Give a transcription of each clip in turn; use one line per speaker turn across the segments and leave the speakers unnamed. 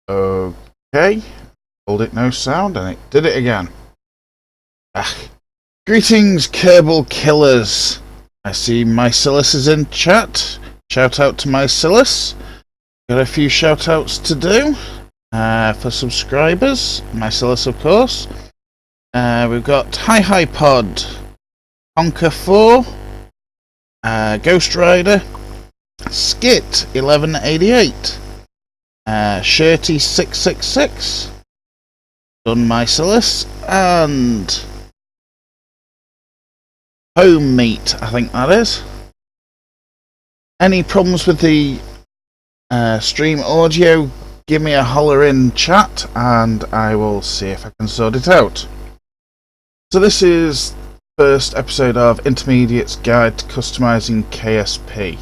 Okay, told it no sound and it did it again. Greetings, Kerbal Killers. I see Mycillus is in chat. Shout out to Mycillus. Got a few shout outs to do for subscribers. Mycillus, of course. We've got Hi Pod, Conker 4, Ghost Rider, Skit 1188, Shirty 666, Done Mycillus, and Home Meat, I think that is. Any problems with the stream audio, give me a holler in chat and I will see if I can sort it out. So this is the first episode of Intermediate's Guide to Customising KSP.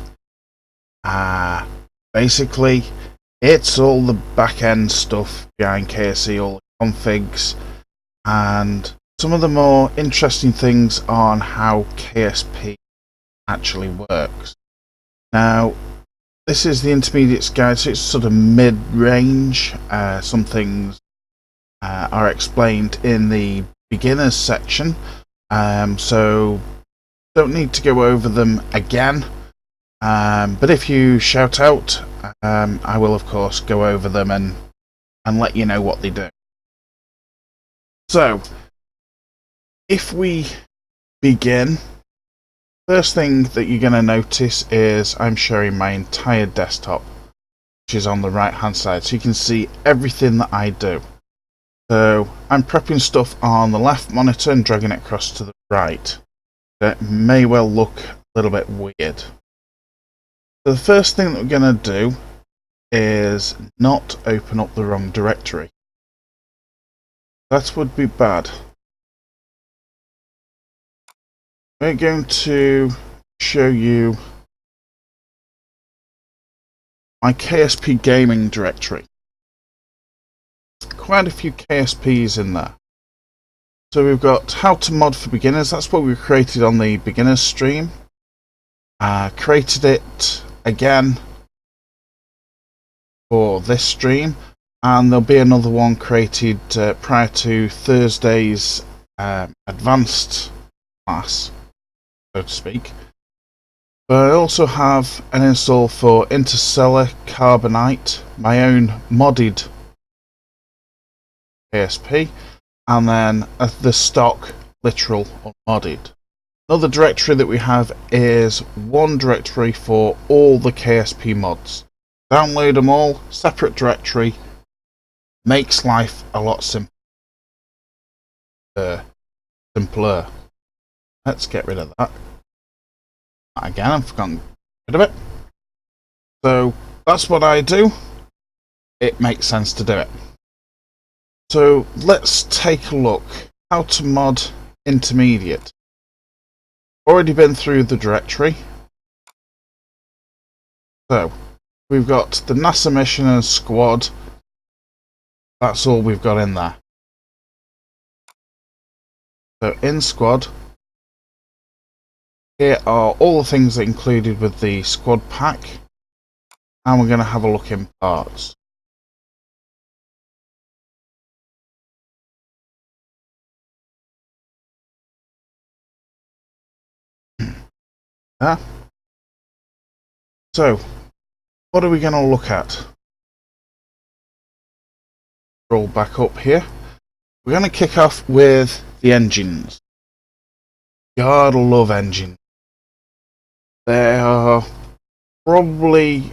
Basically, it's all the back-end stuff behind KSP, all the configs, and some of the more interesting things on how KSP actually works. Now, this is the Intermediate's Guide, so it's sort of mid-range. Some things are explained in the beginners section, so don't need to go over them again, but if you shout out, I will of course go over them and let you know what they do. So if we begin, first thing that you're going to notice is I'm showing my entire desktop, which is on the right hand side, so you can see everything that I do. So I'm prepping stuff on the left monitor and dragging it across to the right. That may well look a little bit weird. So the first thing that we're going to do is not open up the wrong directory. That would be bad. We're going to show you my KSP gaming directory. Quite a few KSPs in there. So we've got how to mod for beginners. That's what we created on the beginners stream. Created it again for this stream, and there'll be another one created prior to Thursday's advanced class, so to speak. But I also have an install for Interstellar Carbonite, my own modded KSP, and then the stock literal unmodded. Another directory that we have is one directory for all the KSP mods. Download them all, separate directory, makes life a lot simpler. Let's get rid of that. Again, I've forgotten rid of it. So that's what I do. It makes sense to do it. So let's take a look. How to mod Intermediate. Already been through the directory. So we've got the NASA mission and squad. That's all we've got in there. So in squad, here are all the things that included with the squad pack, and we're going to have a look in parts. So what are we going to look at? Roll back up here. We're going to kick off with the engines. God love engines. They are probably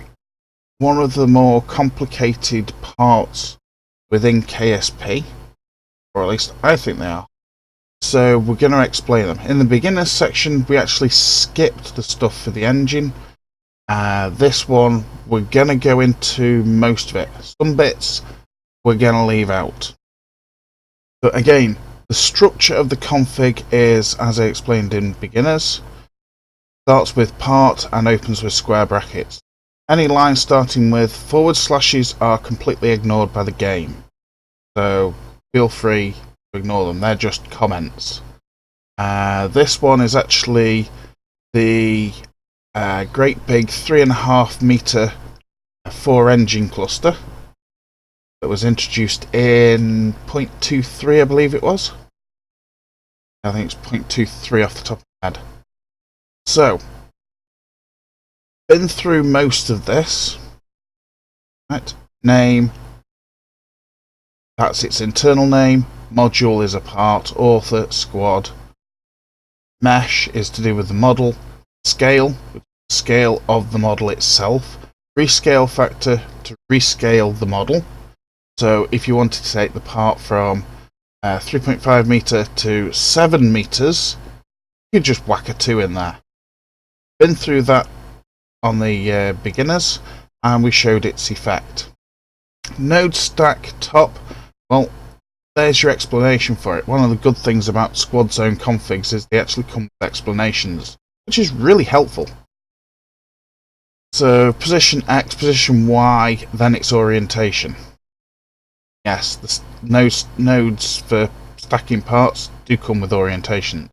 one of the more complicated parts within KSP, or at least I think they are. So we're going to explain them. In the beginners section, we actually skipped the stuff for the engine. This one, we're going to go into most of it. Some bits we're going to leave out. But again, the structure of the config is, as I explained in beginners, starts with part and opens with square brackets. Any lines starting with forward slashes are completely ignored by the game. So feel free to ignore them, they're just comments. This one is actually the great big 3.5 meter 4 engine cluster that was introduced in 0.23, I believe it was. I think it's 0.23 off the top of my head. So, been through most of this. Right, name, that's its internal name. Module is a part. Author, squad. Mesh is to do with the model. Scale, scale of the model itself. Rescale factor to rescale the model. So if you wanted to take the part from 3.5 meter to 7 meters, you could just whack a 2 in there. Been through that on the beginners, and we showed its effect. Node stack top, well, there's your explanation for it. One of the good things about squad zone configs is they actually come with explanations, which is really helpful. So position X, position Y, then its orientation. Yes, the nodes for stacking parts do come with orientation.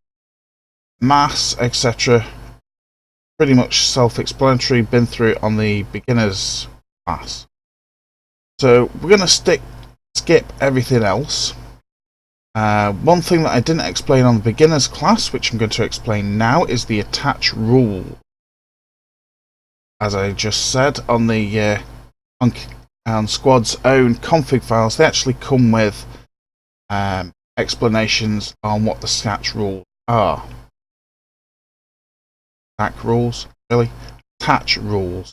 Mass, etc. Pretty much self-explanatory, been through it on the beginners class. So we're going to skip everything else. One thing that I didn't explain on the beginners class, which I'm going to explain now, is the attach rule. As I just said, on the on Squad's own config files, they actually come with explanations on what the attach rules are. Stack rules, really? Attach rules.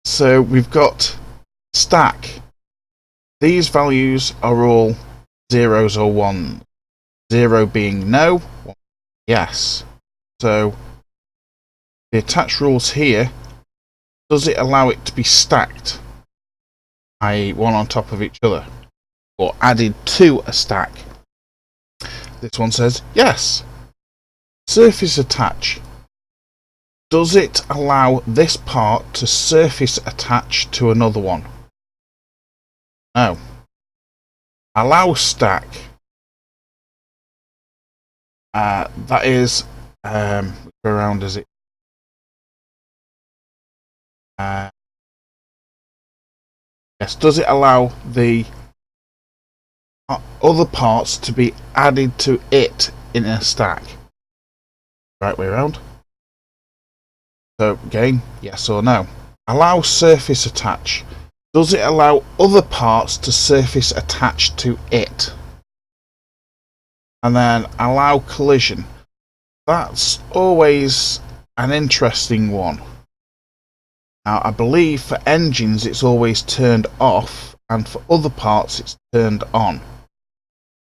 So we've got stack. These values are all zeros or ones. 0 being no, 1 yes. So the attach rules here, does it allow it to be stacked, i.e. one on top of each other, or added to a stack? This one says yes. Surface attach. Does it allow this part to surface attach to another one? No. Allow stack. That is around is it? Yes. Does it allow the other parts to be added to it in a stack? Right way around. So again, yes or no. Allow surface attach. Does it allow other parts to surface attach to it? And then allow collision. That's always an interesting one. Now I believe for engines it's always turned off, and for other parts it's turned on.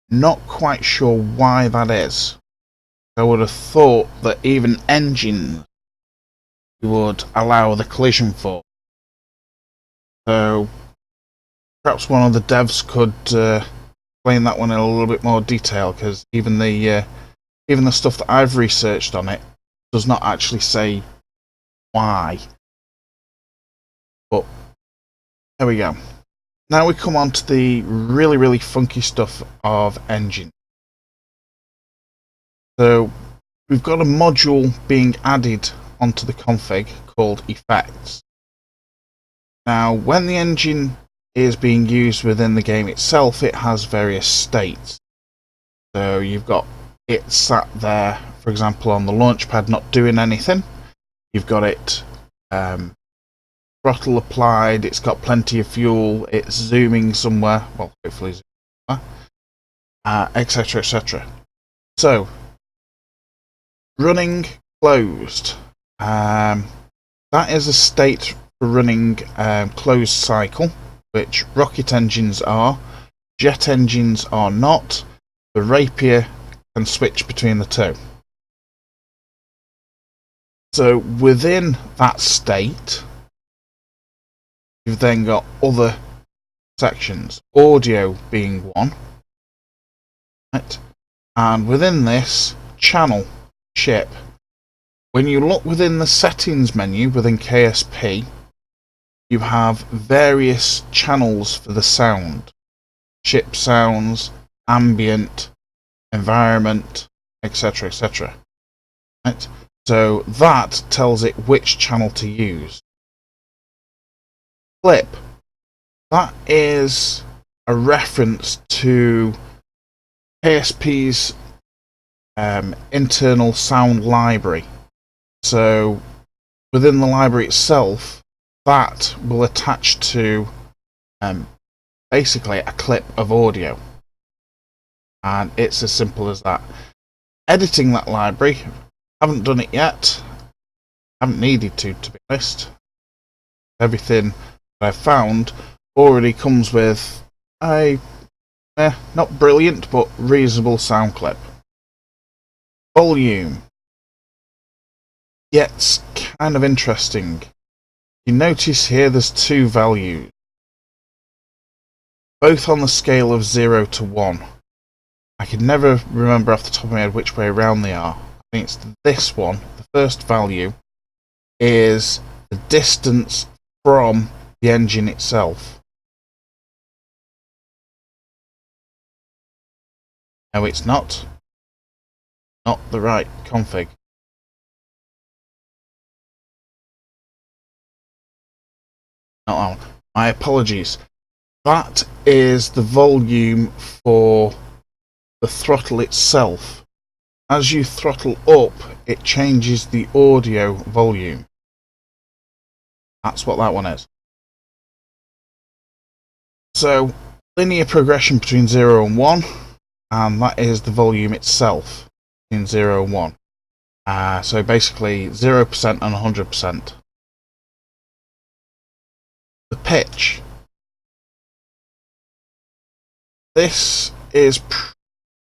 Not quite sure why that is. I would have thought that even engines would allow the collision for. So perhaps one of the devs could explain that one in a little bit more detail, because even the stuff that I've researched on it does not actually say why. But there we go. Now we come on to the really funky stuff of engine. So we've got a module being added onto the config called effects. Now when the engine is being used within the game itself, it has various states. So you've got it sat there, for example, on the launch pad not doing anything. You've got it throttle applied, it's got plenty of fuel, it's zooming somewhere, well hopefully zooming somewhere, etc, etc. So running closed, that is a state for running closed cycle, which rocket engines are, jet engines are not. The Rapier can switch between the two. So within that state, you've then got other sections, audio being one, right? And within this, channel, ship. When you look within the settings menu within KSP, you have various channels for the sound. Ship sounds, ambient, environment, etc, etc. Right? So that tells it which channel to use. Clip. that is a reference to KSP's internal sound library. So within the library itself, that will attach to basically a clip of audio, and it's as simple as that. Editing that library, haven't done it yet, haven't needed to be honest. Everything that I've found already comes with a not brilliant but reasonable sound clip. Volume gets kind of interesting. You notice here there's two values, both on the scale of 0 to 1. I can never remember off the top of my head which way around they are. I think it's this one. The first value is the distance from the engine itself. No, it's not. Not the right config. Not that one. My apologies. That is the volume for the throttle itself. As you throttle up, it changes the audio volume. That's what that one is. So, linear progression between 0 and 1, and that is the volume itself in 0 and 1. So basically 0% and 100%. The pitch. This is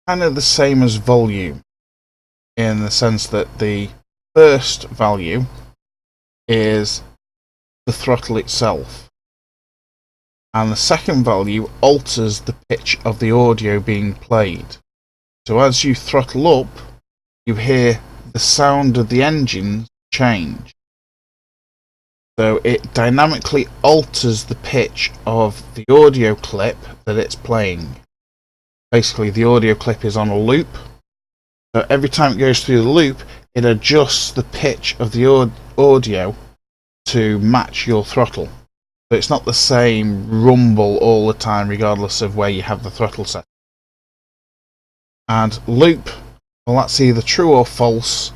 kind of the same as volume, in the sense that the first value is the throttle itself, and the second value alters the pitch of the audio being played. So as you throttle up, you hear the sound of the engine change. So it dynamically alters the pitch of the audio clip that it's playing. Basically, the audio clip is on a loop, so every time it goes through the loop, it adjusts the pitch of the audio to match your throttle. So it's not the same rumble all the time, regardless of where you have the throttle set. And loop, well, that's either true or false.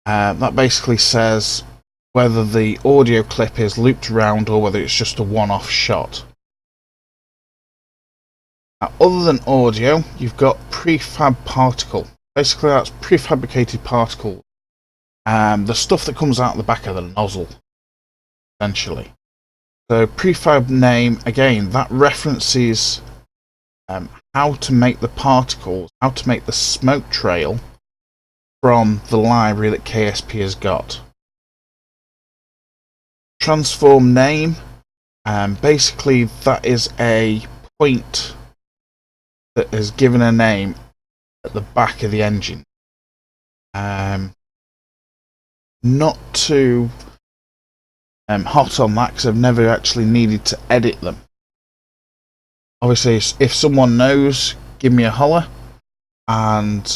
That basically says whether the audio clip is looped around or whether it's just a one-off shot. Now, other than audio, you've got prefab particle. Basically, that's prefabricated particle. The stuff that comes out the back of the nozzle, essentially. So prefab name, again, that references how to make the particles, how to make the smoke trail from the library that KSP has got. Transform name, basically that is a point that is given a name at the back of the engine. Not too hot on that because I've never actually needed to edit them. Obviously, if someone knows, give me a holler, and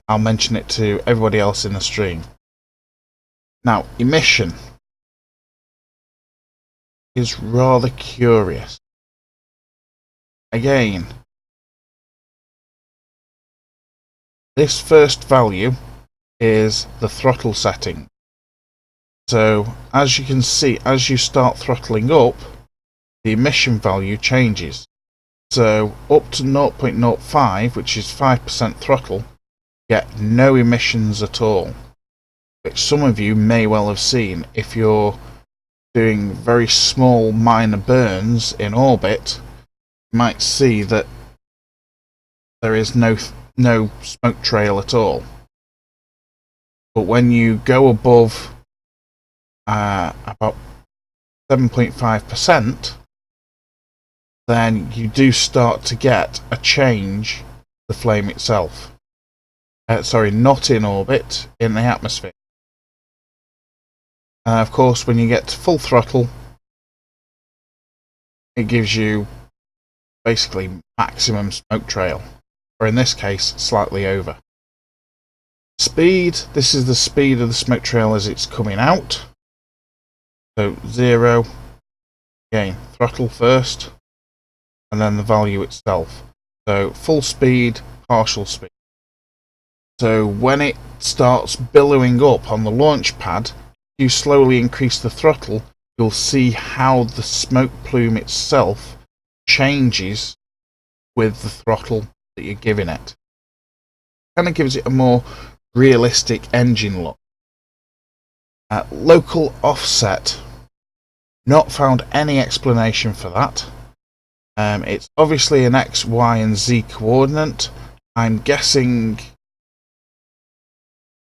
I'll mention it to everybody else in the stream. Now, emission is rather curious. Again, this first value is the throttle setting. So, as you can see, as you start throttling up, the emission value changes. So, up to 0.05, which is 5% throttle, get no emissions at all. Which some of you may well have seen if you're doing very small minor burns in orbit. You might see that there is no smoke trail at all. But when you go above about 7.5%, then you do start to get a change the flame itself. Sorry, not in orbit, in the atmosphere. Of course, when you get to full throttle, it gives you basically maximum smoke trail, or in this case, slightly over. Speed, this is the speed of the smoke trail as it's coming out. So 0, Again, throttle first, and then the value itself. So full speed, partial speed. So when it starts billowing up on the launch pad, you slowly increase the throttle, you'll see how the smoke plume itself changes with the throttle that you're giving it. Kind of gives it a more realistic engine look. Local offset, not found any explanation for that. It's obviously an X, Y and Z coordinate. I'm guessing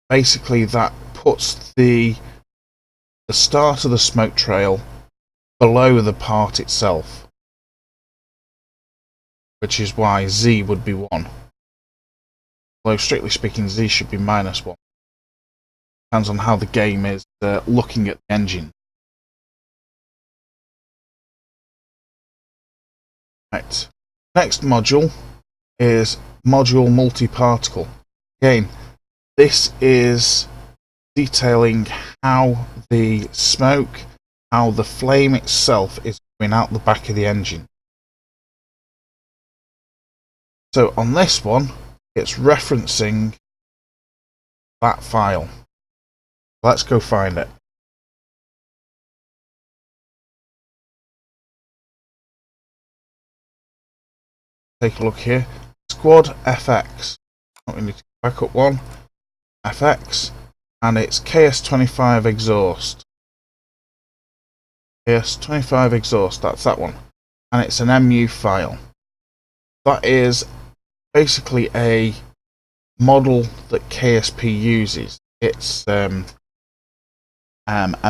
basically that puts the start of the smoke trail below the part itself, which is why Z would be 1. Although strictly speaking Z should be -1. Depends on how the game is looking at the engine. Right. Next module is module multi-particle. Again, this is detailing how the smoke, how the flame itself is coming out the back of the engine. So on this one, it's referencing that file. Let's go find it. Take a look here. Squad FX. We need to back up one. FX. And it's KS25 exhaust. KS25 exhaust, that's that one. And it's an MU file. That is basically a model that KSP uses. It's a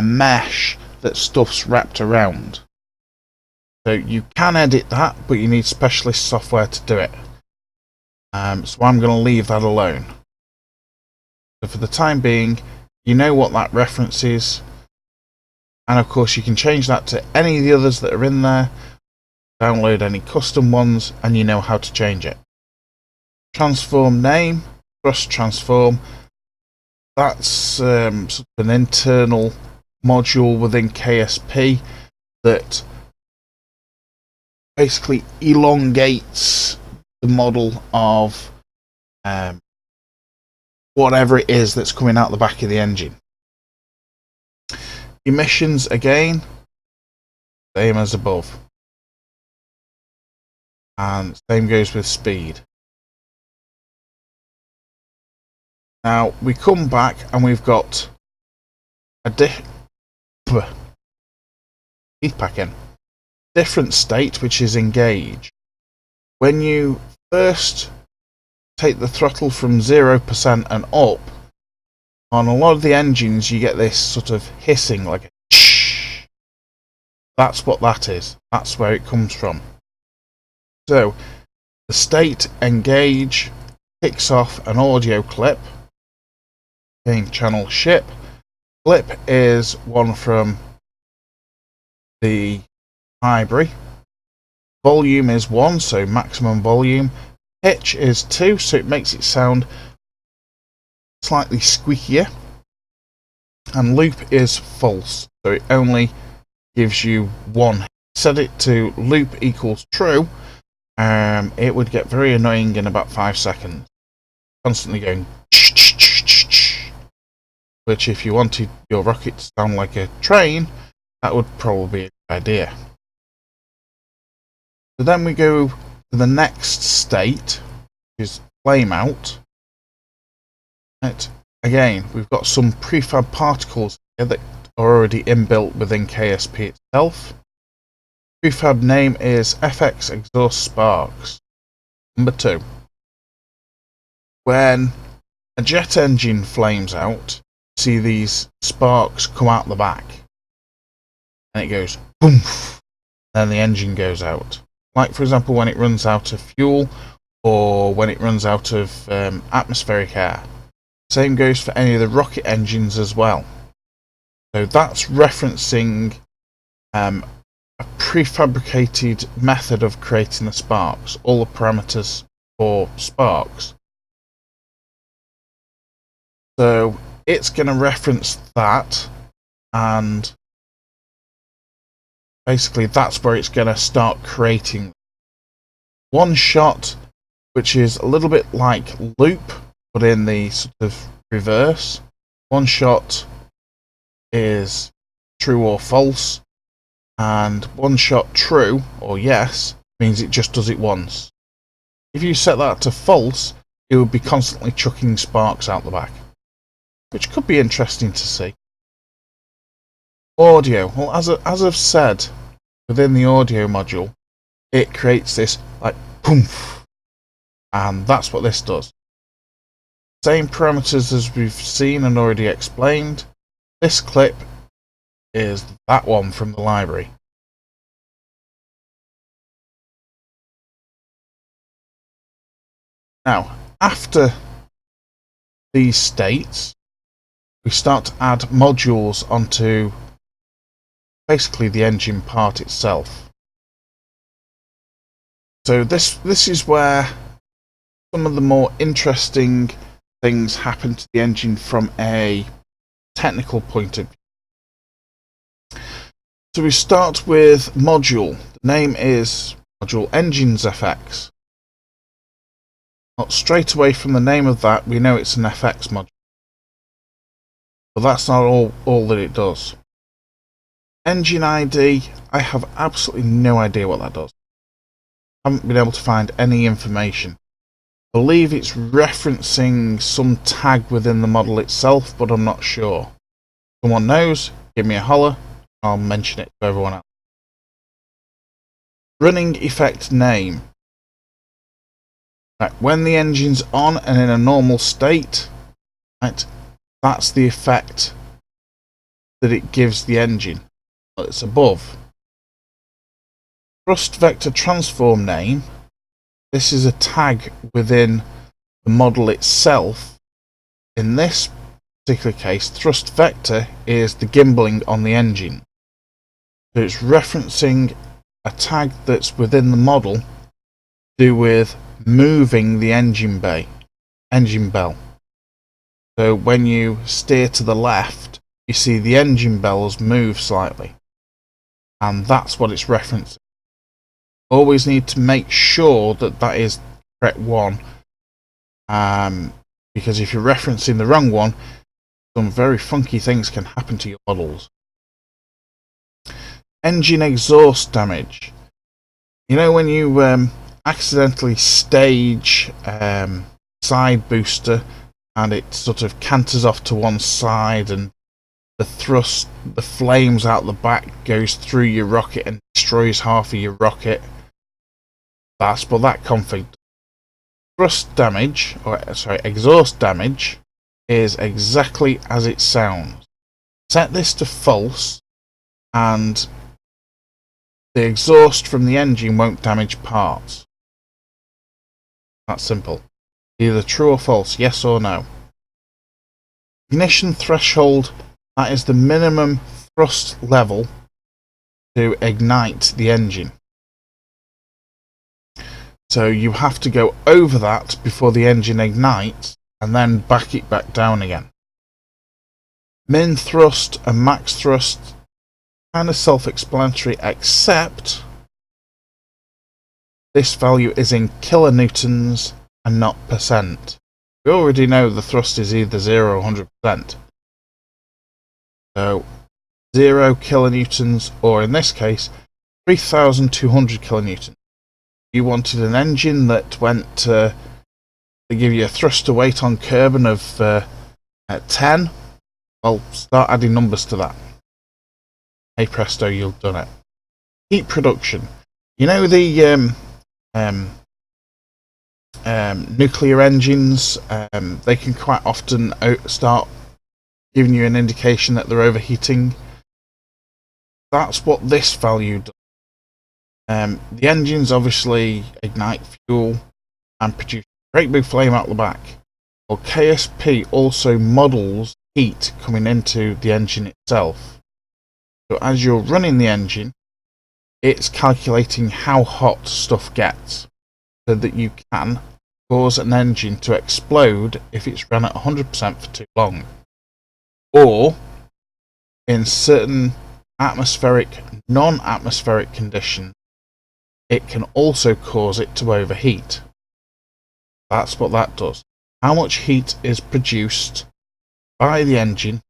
mesh that stuff's wrapped around. So you can edit that, but you need specialist software to do it. So I'm going to leave that alone. So for the time being, you know what that reference is, and of course you can change that to any of the others that are in there, download any custom ones, and you know how to change it. Transform name, thrust transform, that's sort of an internal module within KSP that basically elongates the model of whatever it is that's coming out the back of the engine. Emissions, again, same as above. And same goes with speed. Now we come back and we've got a different state, which is engage. When you first take the throttle from 0% and up, on a lot of the engines you get this sort of hissing, like a shh. That's what that is. That's where it comes from. So the state engage kicks off an audio clip. Again, channel ship. Clip is one from the library. Volume is 1, so maximum volume. Pitch is 2, so it makes it sound slightly squeakier. And loop is false, so it only gives you 1. Set it to loop equals true, it would get very annoying in about 5 seconds. Constantly going which if you wanted your rocket to sound like a train, that would probably be a good idea. So then we go to the next state, which is flame out. Right. Again, we've got some prefab particles here that are already inbuilt within KSP itself. Prefab name is FX exhaust sparks. Number 2. When a jet engine flames out, you see these sparks come out the back. And it goes boom, then the engine goes out. Like for example when it runs out of fuel or when it runs out of atmospheric air. Same goes for any of the rocket engines as well. So that's referencing a prefabricated method of creating the sparks, all the parameters for sparks. So it's going to reference that, and basically that's where it's going to start creating one shot, which is a little bit like loop, but in the sort of reverse. One shot is true or false, and one shot true or yes means it just does it once. If you set that to false, it would be constantly chucking sparks out the back, which could be interesting to see. Audio, well, as I've said, within the audio module, it creates this like poof, and that's what this does. Same parameters as we've seen and already explained. This clip is that one from the library. Now, after these states, we start to add modules onto basically the engine part itself. So this is where some of the more interesting things happen to the engine from a technical point of view. So we start with module. The name is module Engines FX. Not straight away from the name of that, we know it's an FX module. But that's not all that it does. Engine ID, I have absolutely no idea what that does. I haven't been able to find any information. I believe it's referencing some tag within the model itself, but I'm not sure. If someone knows, give me a holler, I'll mention it to everyone else. Running effect name. Right, when the engine's on and in a normal state, right, that's the effect that it gives the engine. Well, it's above. Thrust vector transform name. This is a tag within the model itself. In this particular case, thrust vector is the gimballing on the engine. So it's referencing a tag that's within the model to do with moving the engine bell. So when you steer to the left, you see the engine bells move slightly. And that's what it's referencing. Always need to make sure that that is the correct one, because if you're referencing the wrong one, some very funky things can happen to your models. Engine exhaust damage. You know when you accidentally stage side booster and it sort of canters off to one side and the thrust, the flames out the back goes through your rocket and destroys half of your rocket? That's what that config does. Thrust damage, exhaust damage, is exactly as it sounds. Set this to false, and the exhaust from the engine won't damage parts. That's simple. Either true or false, yes or no. Ignition threshold, that is the minimum thrust level to ignite the engine. So you have to go over that before the engine ignites and then back it back down again. Min thrust and max thrust, kind of self-explanatory, except this value is in kilonewtons and not percent. We already know the thrust is either 0 or 100%. So 0 kilonewtons, or in this case 3,200 kilonewtons. You wanted an engine that went to give you a thrust to weight on Kerbin of 10, well, start adding numbers to that. Hey presto, you've done it. Heat production. You know the nuclear engines, they can quite often start giving you an indication that they're overheating. That's what this value does. The engines obviously ignite fuel and produce a great big flame out the back. Well, KSP also models heat coming into the engine itself. So as you're running the engine, it's calculating how hot stuff gets, so that you can cause an engine to explode if it's run at 100% for too long. Or, in certain atmospheric, non-atmospheric conditions, it can also cause it to overheat. That's what that does. How much heat is produced by the engine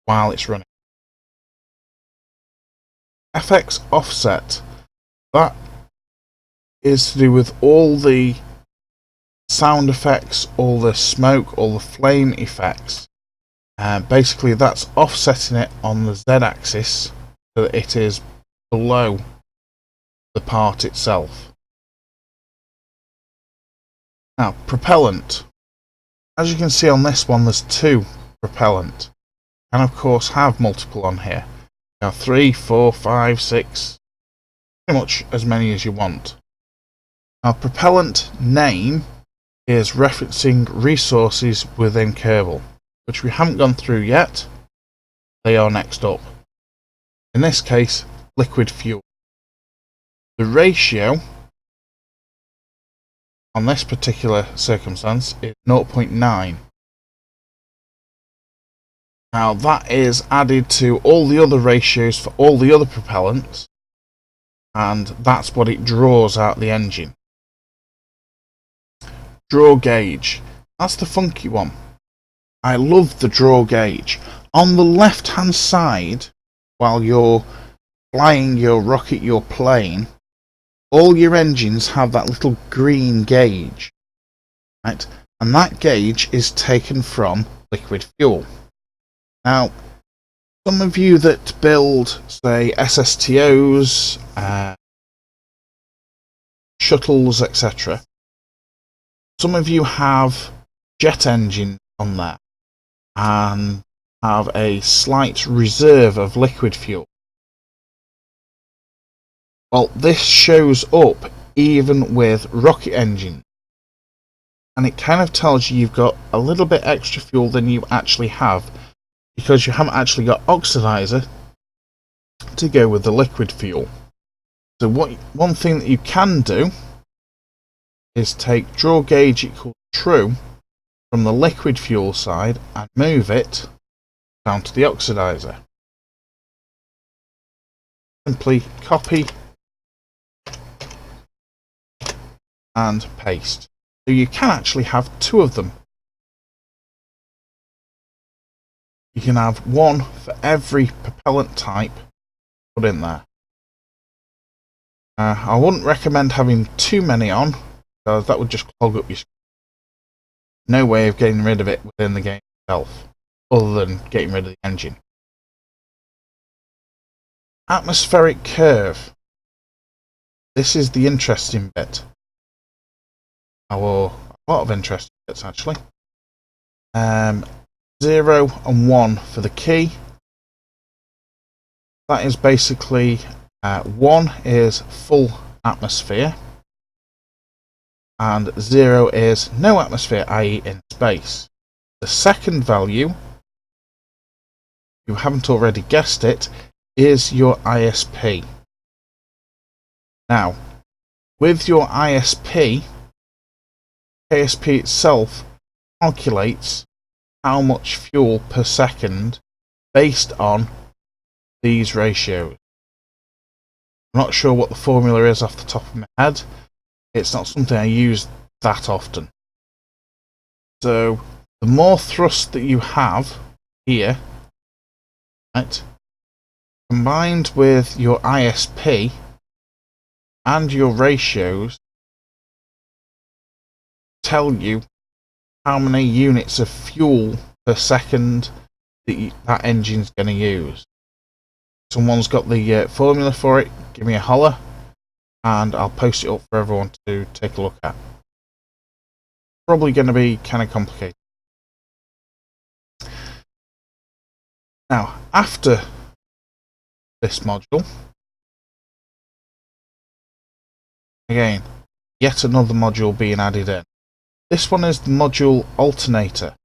while it's running. FX offset, that is to do with all the sound effects, all the smoke, all the flame effects. Basically that's offsetting it on the Z-axis so that it is below the part itself. Now, propellant. As you can see on this one, there's 2 propellant, and of course have multiple on here. Now 3, 4, 5, 6, pretty much as many as you want. Now, propellant name is referencing resources within Kerbal, which we haven't gone through yet. They are next up. In this case, liquid fuel. The ratio on this particular circumstance is 0.9. Now that is added to all the other ratios for all the other propellants, and that's what it draws out the engine. Draw gauge. That's the funky one. I love the draw gauge. On the left hand side, while you're flying your rocket, your plane, all your engines have that little green gauge, right? And that gauge is taken from liquid fuel. Now, some of you that build, say, SSTOs, shuttles, etc., some of you have jet engines on there and have a slight reserve of liquid fuel. Well, this shows up even with rocket engines, and it kind of tells you you've got a little bit extra fuel than you actually have, because you haven't actually got oxidizer to go with the liquid fuel. So one thing that you can do is take draw gauge equals true from the liquid fuel side and move it down to the oxidizer. Simply copy and paste. So you can actually have 2 of them. You can have 1 for every propellant type put in there. I wouldn't recommend having too many on, because that would just clog up your screen. No way of getting rid of it within the game itself, other than getting rid of the engine. Atmospheric curve. This is the interesting bit. Or a lot of interesting bits actually. 0 and 1 for the key. That is basically 1 is full atmosphere and 0 is no atmosphere, i.e. in space. The second value, if you haven't already guessed it, is your ISP. Now, with your ISP, KSP itself calculates how much fuel per second based on these ratios. I'm not sure what the formula is off the top of my head. It's not something I use that often. So the more thrust that you have here, right, combined with your ISP and your ratios, tell you how many units of fuel per second that engine's going to use. Someone's got the formula for it, give me a holler and I'll post it up for everyone to take a look at. Probably going to be kind of complicated. Now, after this module, again, yet another module being added in. This one is the module alternator.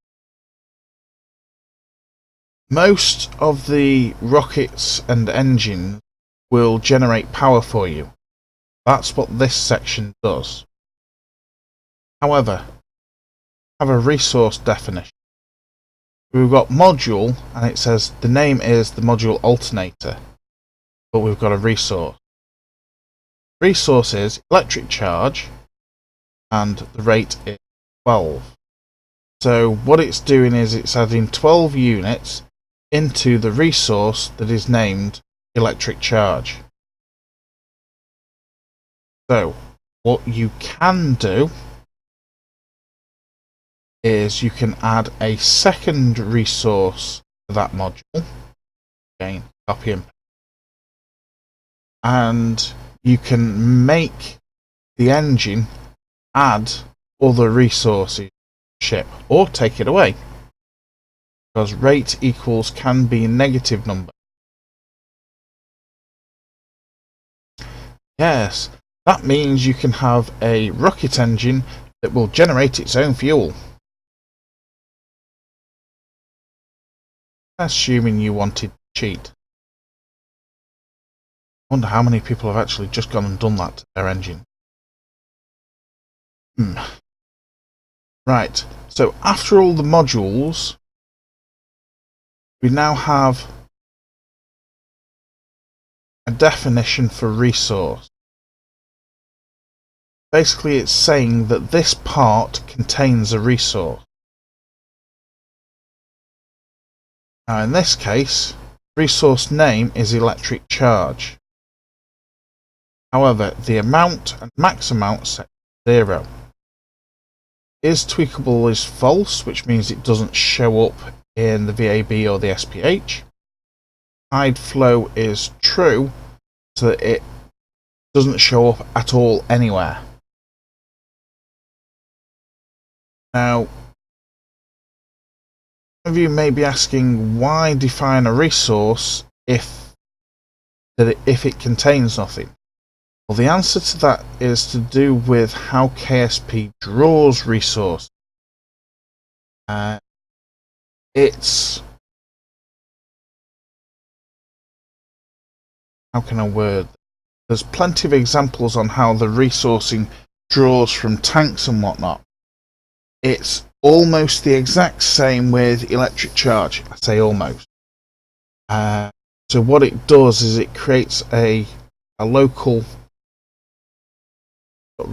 Most of the rockets and engines will generate power for you. That's what this section does. However, have a resource definition. We've got module, and it says the name is the module alternator. but we've got a resource. Resource is electric charge, and the rate is 12. So what it's doing is it's adding 12 units into the resource that is named electric charge. So what you can do is you can add a second resource to that module. Again, copy and you can make the engine add other resources to ship or take it away, because rate equals can be a negative number. Yes, that means you can have a rocket engine that will generate its own fuel. Assuming you wanted to cheat. I wonder how many people have actually just gone and done that to their engine. Right, so after all the modules, we now have a definition for resource. Basically, it's saying that this part contains a resource. Now, in this case, resource name is electric charge. However, the amount and max amount set to 0. Is tweakable is false, which means it doesn't show up in the VAB or the SPH. Hide flow is true, so that it doesn't show up at all anywhere. Now, some of you may be asking, why define a resource if it contains nothing? Well, the answer to that is to do with how KSP draws resource. It's, how can I word? There's plenty of examples on how the resourcing draws from tanks and whatnot. It's almost the exact same with electric charge. I say almost. So what it does is it creates a local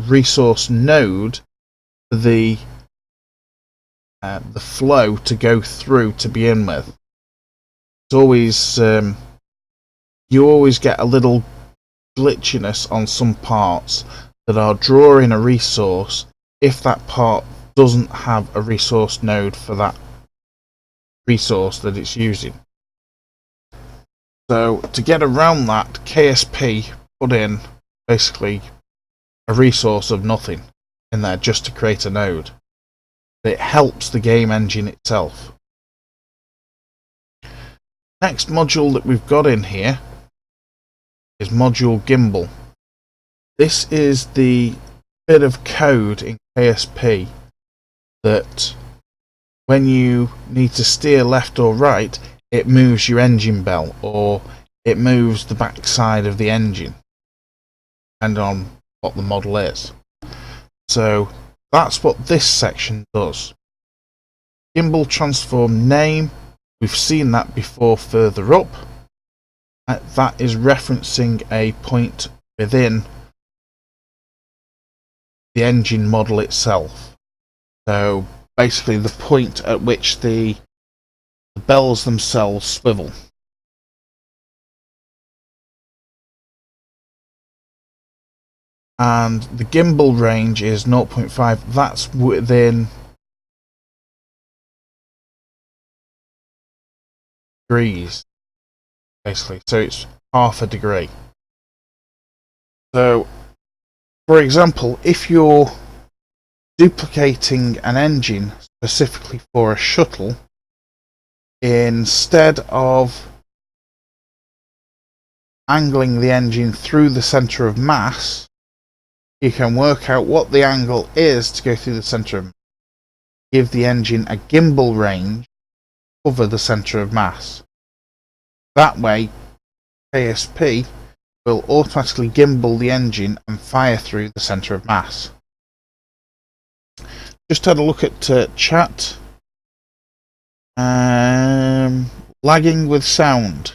resource node for the flow to go through to begin with. It's always you always get a little glitchiness on some parts that are drawing a resource if that part doesn't have a resource node for that resource that it's using. So to get around that, KSP put in basically a resource of nothing in there just to create a node. It helps the game engine itself. Next module that we've got in here is module gimbal. This is the bit of code in KSP that when you need to steer left or right, it moves your engine bell or it moves the back side of the engine, depending on what the model is. So that's what this section does. Gimbal transform name, we've seen that before further up. That is referencing a point within the engine model itself. So basically the point at which the bells themselves swivel. And the gimbal range is 0.5. That's within degrees, basically. So it's half a degree. So, for example, if you're duplicating an engine specifically for a shuttle, instead of angling the engine through the center of mass, you can work out what the angle is to go through the center of mass. Give the engine a gimbal range, cover the center of mass. That way, KSP will automatically gimbal the engine and fire through the center of mass. Just had a look at chat. Lagging with sound.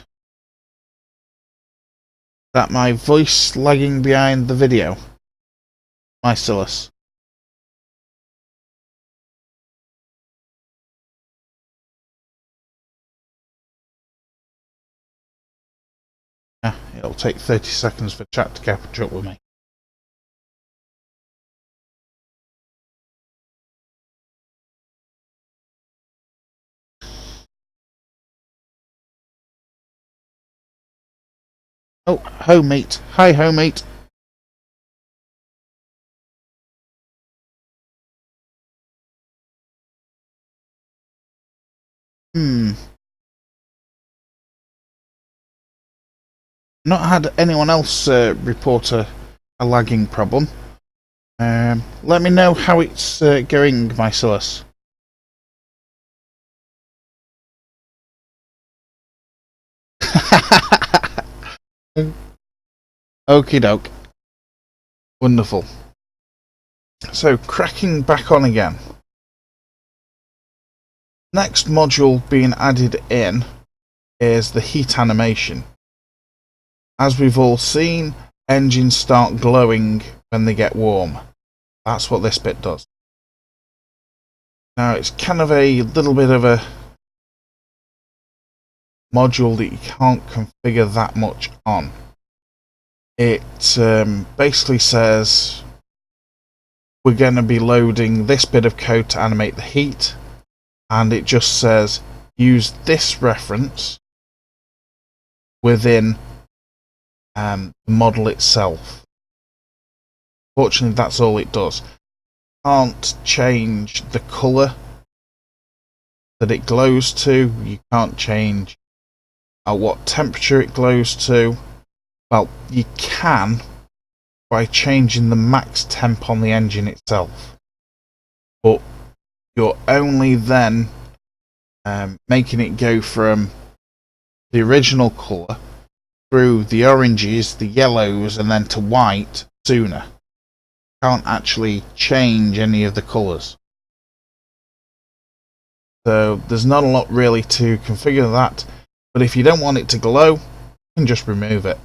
That my voice lagging behind the video? My Silas. Yeah, it'll take 30 seconds for chat to catch up with me. Oh, home mate. Hi, home mate. Not had anyone else report a lagging problem. Let me know how it's going, my Silas. Okie doke. Wonderful. So, cracking back on again. Next module being added in is the heat animation. As we've all seen, engines start glowing when they get warm. That's what this bit does. Now, it's kind of a little bit of a module that you can't configure that much on. It basically says we're going to be loading this bit of code to animate the heat, and it just says use this reference within the model itself. Fortunately, that's all it does. Can't change the colour that it glows to. You can't change at what temperature it glows to. Well, you can by changing the max temp on the engine itself, but you're only then making it go from the original colour through the oranges, the yellows, and then to white sooner. Can't actually change any of the colours. So there's not a lot really to configure that, but if you don't want it to glow, you can just remove it.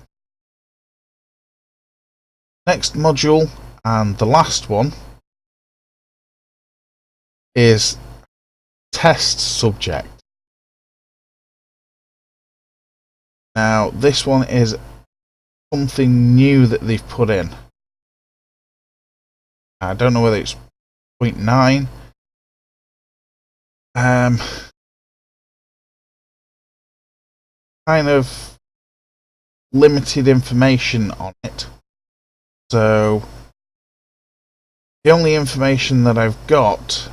Next module, and the last one, is test subject. Now this one is something new that they've put in. I don't know whether it's 0.9. Kind of limited information on it. So the only information that I've got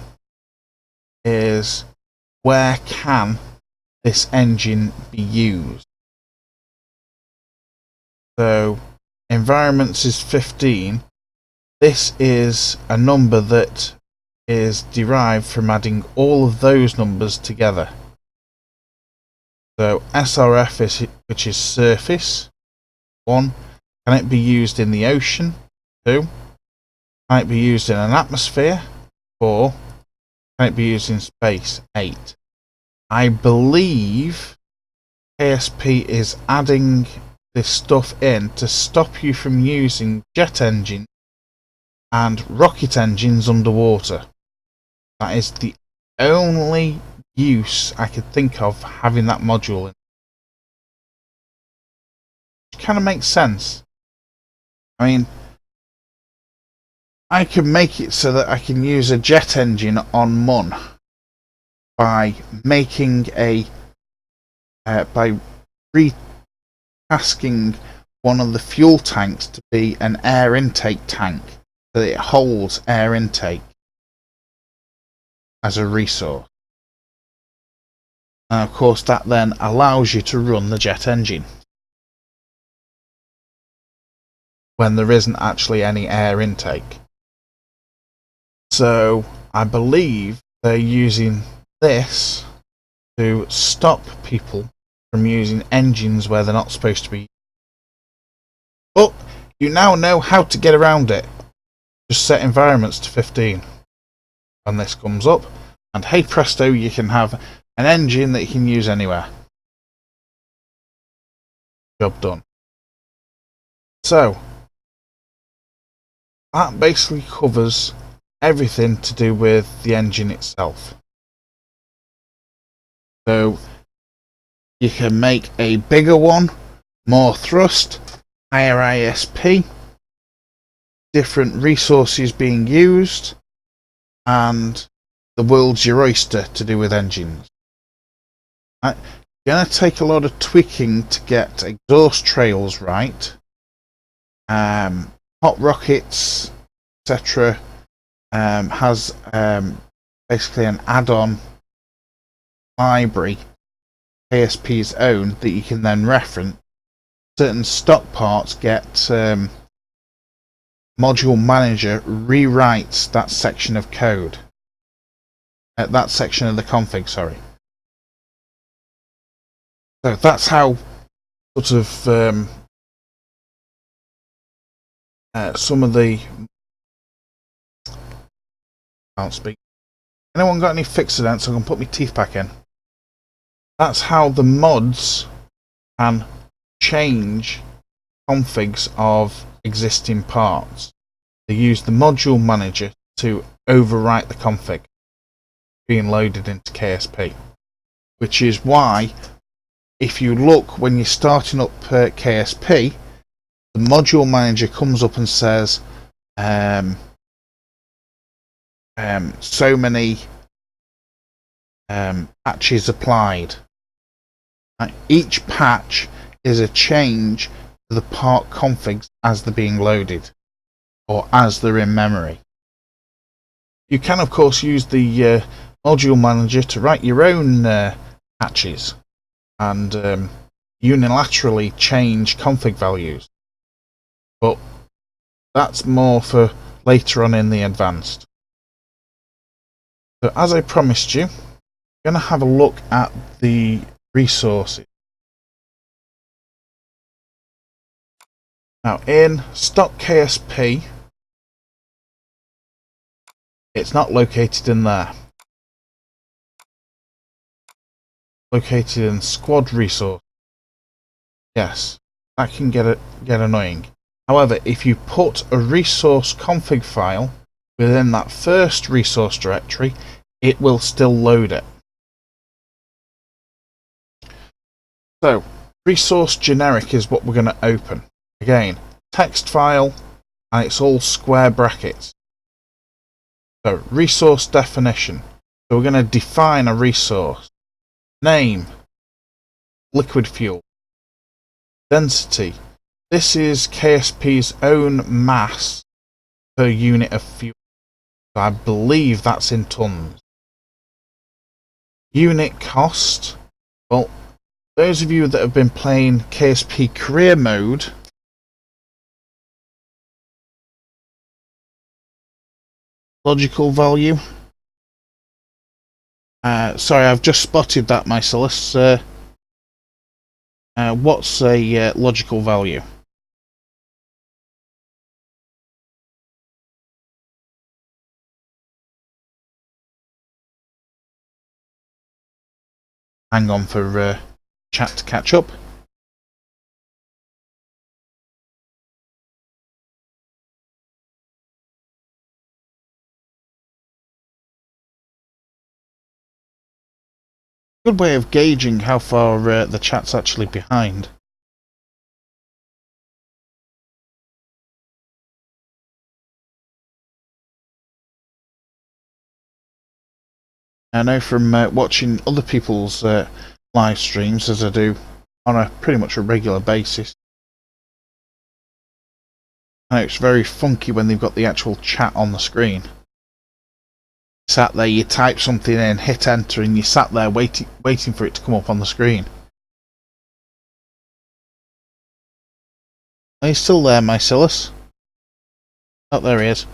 is where can this engine be used. So environments is 15. This is a number that is derived from adding all of those numbers together. So SRF is, which is surface, 1. Can it be used in the ocean? 2. Can it be used in an atmosphere? 4. Can it be used in space? 8. I believe KSP is adding this stuff in to stop you from using jet engines and rocket engines underwater. That is the only use I could think of having that module in. Which kind of makes sense. I mean, I can make it so that I can use a jet engine on Mun by making a by retasking one of the fuel tanks to be an air intake tank, so that it holds air intake as a resource. And of course that then allows you to run the jet engine when there isn't actually any air intake. So I believe they're using this to stop people from using engines where they're not supposed to be. But you now know how to get around it. Just set environments to 15 when this comes up, and hey presto, you can have an engine that you can use anywhere. Job done. So that basically covers everything to do with the engine itself. So you can make a bigger one, more thrust, higher ISP, different resources being used, and the world's your oyster to do with engines. It's going to take a lot of tweaking to get exhaust trails right, hot rockets, etc. Has basically an add-on library, KSP's own, that you can then reference. Certain stock parts get Module Manager rewrites that section of code, that section of the config, sorry. So that's how sort of some of the... can't speak. Anyone got any fixodents so I can put my teeth back in? That's how the mods can change configs of existing parts. They use the module manager to overwrite the config being loaded into KSP, which is why if you look when you're starting up KSP, the module manager comes up and says so many patches applied. Each patch is a change to the part configs as they're being loaded or as they're in memory. You can of course use the module manager to write your own patches and unilaterally change config values, but that's more for later on in the advanced. So as I promised you, I'm going to have a look at the resources. Now in stock KSP, it's not located in there. Located in squad resource. Yes, that can get annoying. However, if you put a resource config file within that first resource directory, it will still load it. So, resource generic is what we're going to open. Again, text file, and it's all square brackets. So, resource definition. So we're going to define a resource. Name, liquid fuel. Density. This is KSP's own mass per unit of fuel. So I believe that's in tons. Unit cost. Well, those of you that have been playing KSP career mode, logical value. Sorry, I've just spotted that, Mycellus. What's a logical value? Hang on for chat to catch up. Good way of gauging how far the chat's actually behind. I know from watching other people's live streams, as I do on a pretty much a regular basis, I know it's very funky when they've got the actual chat on the screen. Sat there, you type something in, hit enter, and you sat there waiting for it to come up on the screen. Are you still there, Mycellus? Oh, there he is.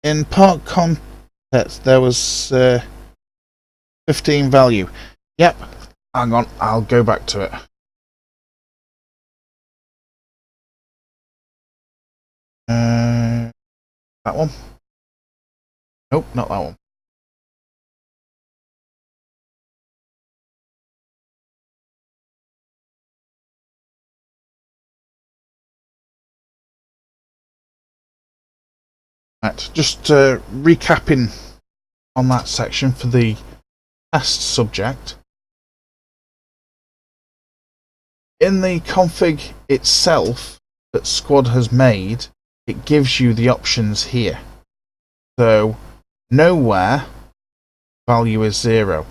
In part context, there was 15 value. Yep. Hang on, I'll go back to it. That one? Nope, not that one. Right, just recapping on that section for the test subject. In the config itself that Squad has made, it gives you the options here. So nowhere value is 0.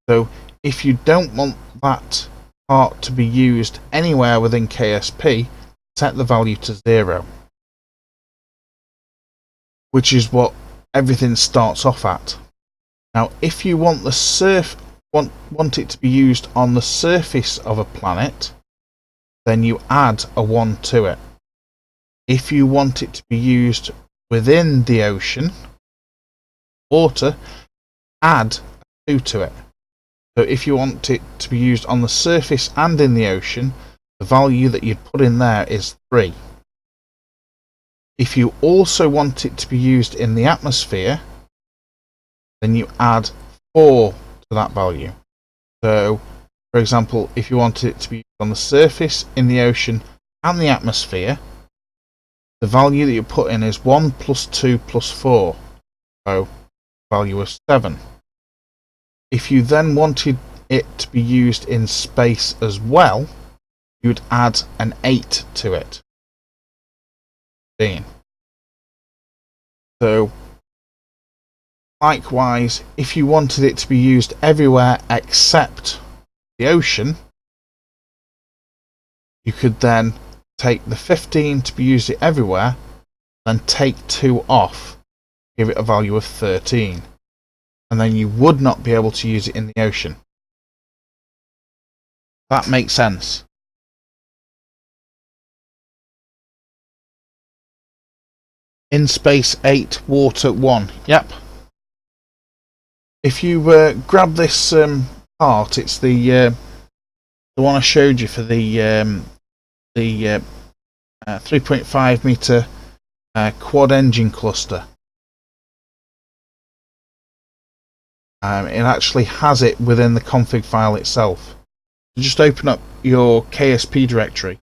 So if you don't want that part to be used anywhere within KSP, set the value to 0, which is what everything starts off at. Now if you want the want it to be used on the surface of a planet, then you add a 1 to it. If you want it to be used within the ocean, water, add a 2 to it. So if you want it to be used on the surface and in the ocean, the value that you'd put in there is 3. If you also want it to be used in the atmosphere, then you add 4 to that value. So, for example, if you wanted it to be used on the surface, in the ocean, and the atmosphere, the value that you put in is 1 plus 2 plus 4. So, value of 7. If you then wanted it to be used in space as well, you would add an 8 to it. So, likewise, if you wanted it to be used everywhere except the ocean, you could then take the 15 to be used everywhere, then take 2 off, give it a value of 13. And then you would not be able to use it in the ocean. That makes sense. In space 8, water 1. Yep. If you grab this part, it's the one I showed you for the 3.5 meter quad engine cluster. It actually has it within the config file itself. So just open up your KSP directory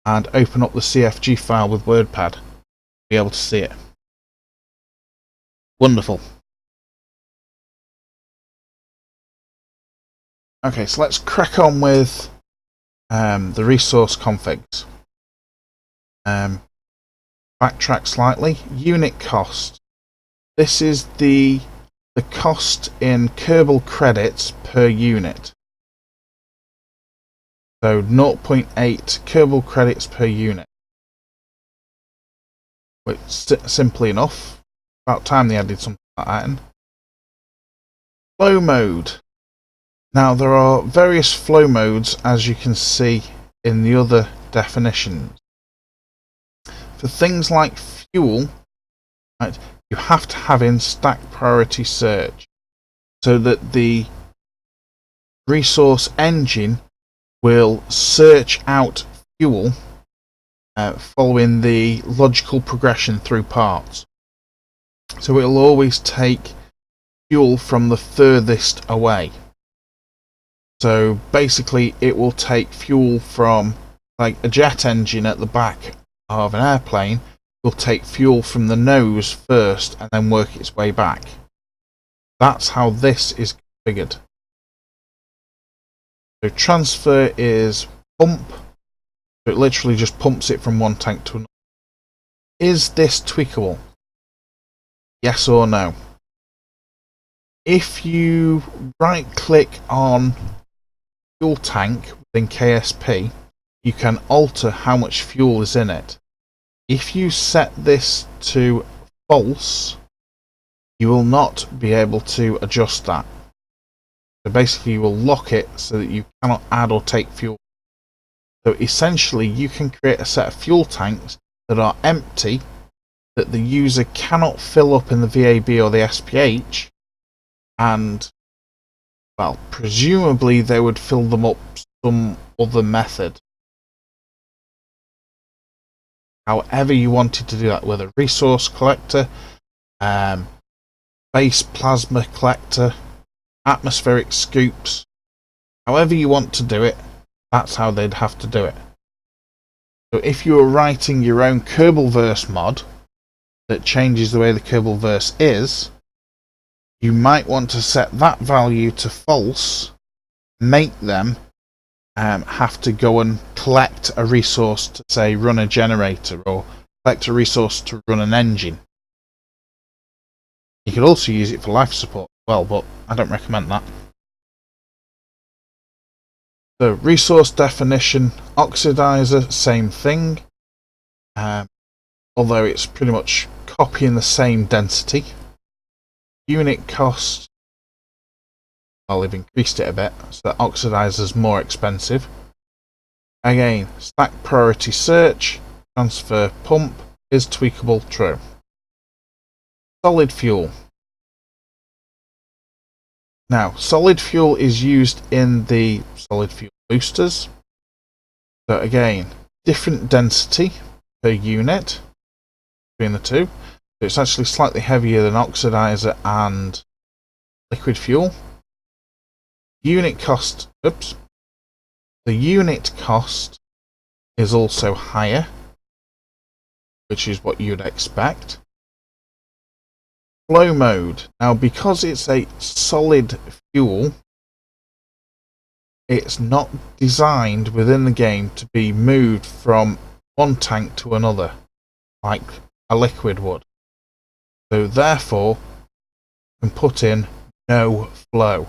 and open up the CFG file with WordPad to be able to see it. Wonderful. Okay, so let's crack on with the resource configs. Backtrack slightly. Unit cost. This is the cost in Kerbal credits per unit. So 0.8 Kerbal credits per unit. Which, simply enough, about time they added something like that in. Flow mode. Now there are various flow modes, as you can see in the other definitions. For things like fuel, right, you have to have in stack priority search so that the resource engine will search out fuel following the logical progression through parts. So it will always take fuel from the furthest away. So basically it will take fuel from, like a jet engine at the back of an airplane, will take fuel from the nose first and then work its way back. That's how this is configured. So transfer is pump, so it literally just pumps it from one tank to another. Is this tweakable? Yes or no? If you right click on fuel tank within KSP, you can alter how much fuel is in it. If you set this to false, you will not be able to adjust that. So basically you will lock it so that you cannot add or take fuel. So essentially you can create a set of fuel tanks that are empty, that the user cannot fill up in the VAB or the SPH, and, well, presumably they would fill them up some other method. However you wanted to do that, with a resource collector, base plasma collector, atmospheric scoops, however you want to do it, that's how they'd have to do it. So if you were writing your own Kerbalverse mod, that changes the way the Kerbal verse is, you might want to set that value to false, make them have to go and collect a resource to, say, run a generator, or collect a resource to run an engine. You could also use it for life support as well, but I don't recommend that. The resource definition, oxidizer, same thing, although it's pretty much copying the same density. Unit cost, well, they've increased it a bit, so that oxidizer's more expensive. Again, stack priority search, transfer pump is tweakable, true. Solid fuel. Now, solid fuel is used in the solid fuel boosters. So again, different density per unit between the two. So it's actually slightly heavier than oxidizer and liquid fuel. Unit cost, oops. The unit cost is also higher, which is what you'd expect. Flow mode. Now, because it's a solid fuel, it's not designed within the game to be moved from one tank to another like a liquid would. So therefore, you can put in no flow,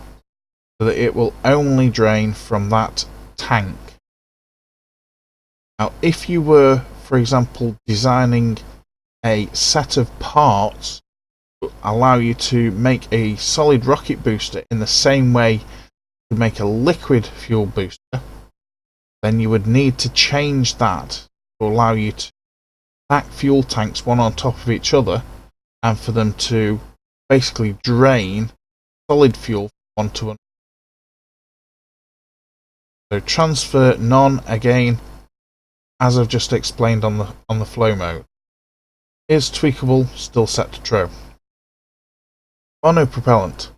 so that it will only drain from that tank. Now, if you were, for example, designing a set of parts to allow you to make a solid rocket booster in the same way to make a liquid fuel booster, then you would need to change that to allow you to stack fuel tanks one on top of each other, and for them to basically drain solid fuel from one to another. So transfer none, again, as I've just explained on the flow mode. Is tweakable, still set to true. Monopropellant.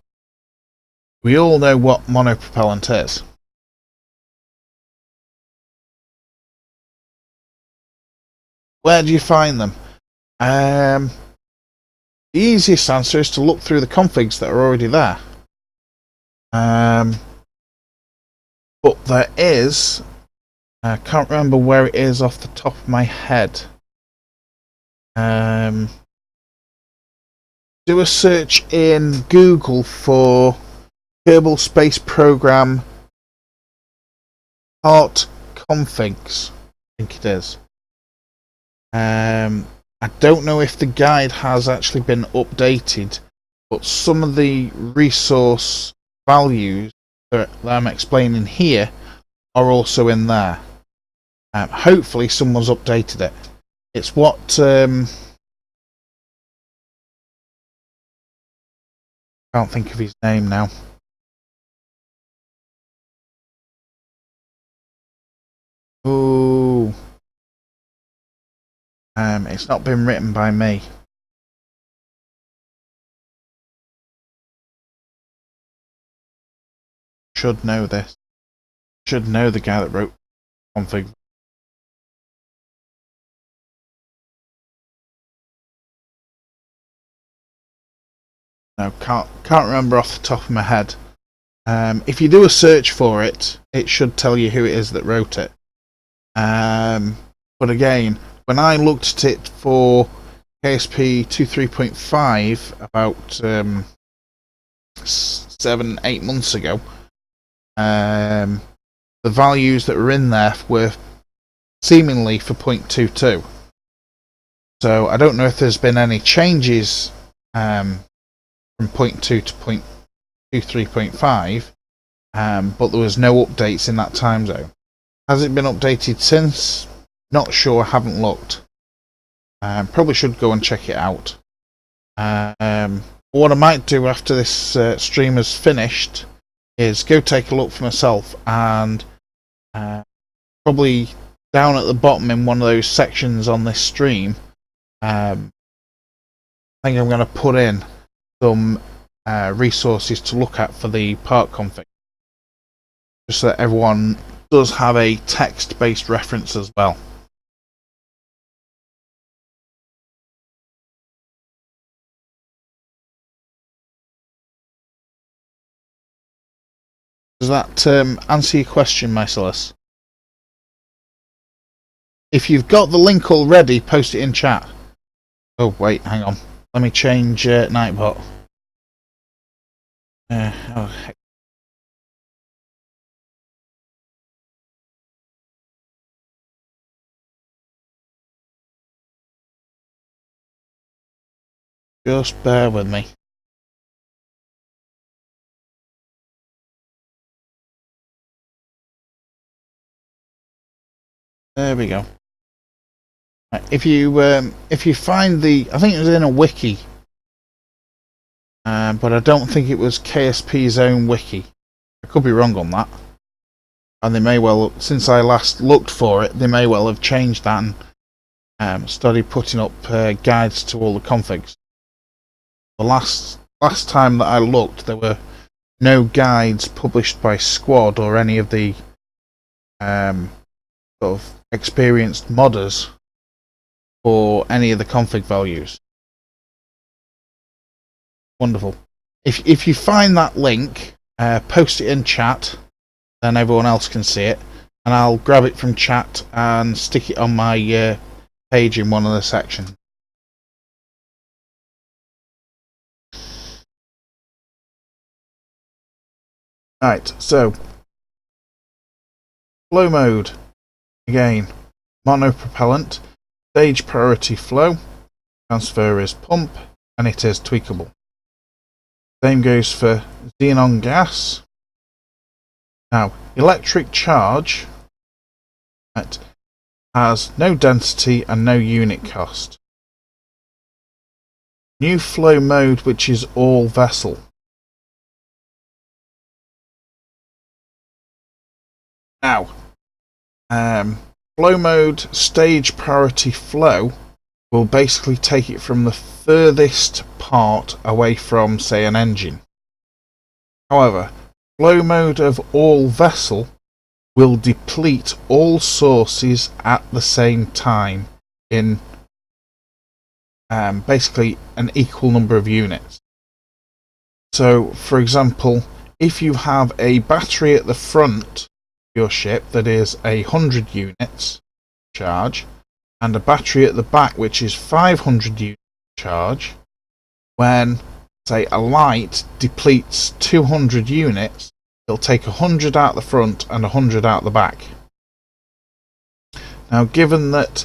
We all know what monopropellant is. Where do you find them? The easiest answer is to look through the configs that are already there. But there is, I can't remember where it is off the top of my head. Do a search in Google for Kerbal Space Program part configs, I think it is. I don't know if the guide has actually been updated, but some of the resource values that I'm explaining here are also in there. Hopefully someone's updated it. It's what can't think of his name now. Oh, it's not been written by me. Should know this. Should know the guy that wrote config. No, can't remember off the top of my head. If you do a search for it, it should tell you who it is that wrote it. But again, when I looked at it for KSP 2.3.5 about 7-8 months ago, the values that were in there were seemingly for 0.22. So I don't know if there's been any changes from 0.2 to 0.23.5, but there was no updates in that time zone. Has it been updated since? Not sure, haven't looked. Probably should go and check it out. What I might do after this stream is finished is go take a look for myself, and probably down at the bottom in one of those sections on this stream, I think I'm going to put in some resources to look at for the part config, just so that everyone does have a text-based reference as well. Does that answer your question, Mycellus? If you've got the link already, post it in chat. Oh, wait, hang on. Let me change Nightbot. Oh, heck. Just bear with me. There we go. If you find the, I think it was in a wiki, but I don't think it was KSP's own wiki. I could be wrong on that, and they may well, since I last looked for it, they may well have changed that and started putting up guides to all the configs. The last time that I looked, there were no guides published by Squad or any of the sort of experienced modders for any of the config values. Wonderful. If you find that link, post it in chat, then everyone else can see it, and I'll grab it from chat and stick it on my page in one of the sections. Right, so flow mode again, monopropellant, stage priority flow, transfer is pump, and it is tweakable. Same goes for xenon gas. Now, electric charge has no density and no unit cost. New flow mode, which is all vessel. Now, flow mode stage priority flow will basically take it from the furthest part away from, say, an engine. However, flow mode of all vessel will deplete all sources at the same time in basically an equal number of units. So, for example, if you have a battery at the front of your ship that is 100 units charge, and a battery at the back which is 500 units charge, when, say, a light depletes 200 units, it'll take 100 out the front and 100 out the back. Now, given that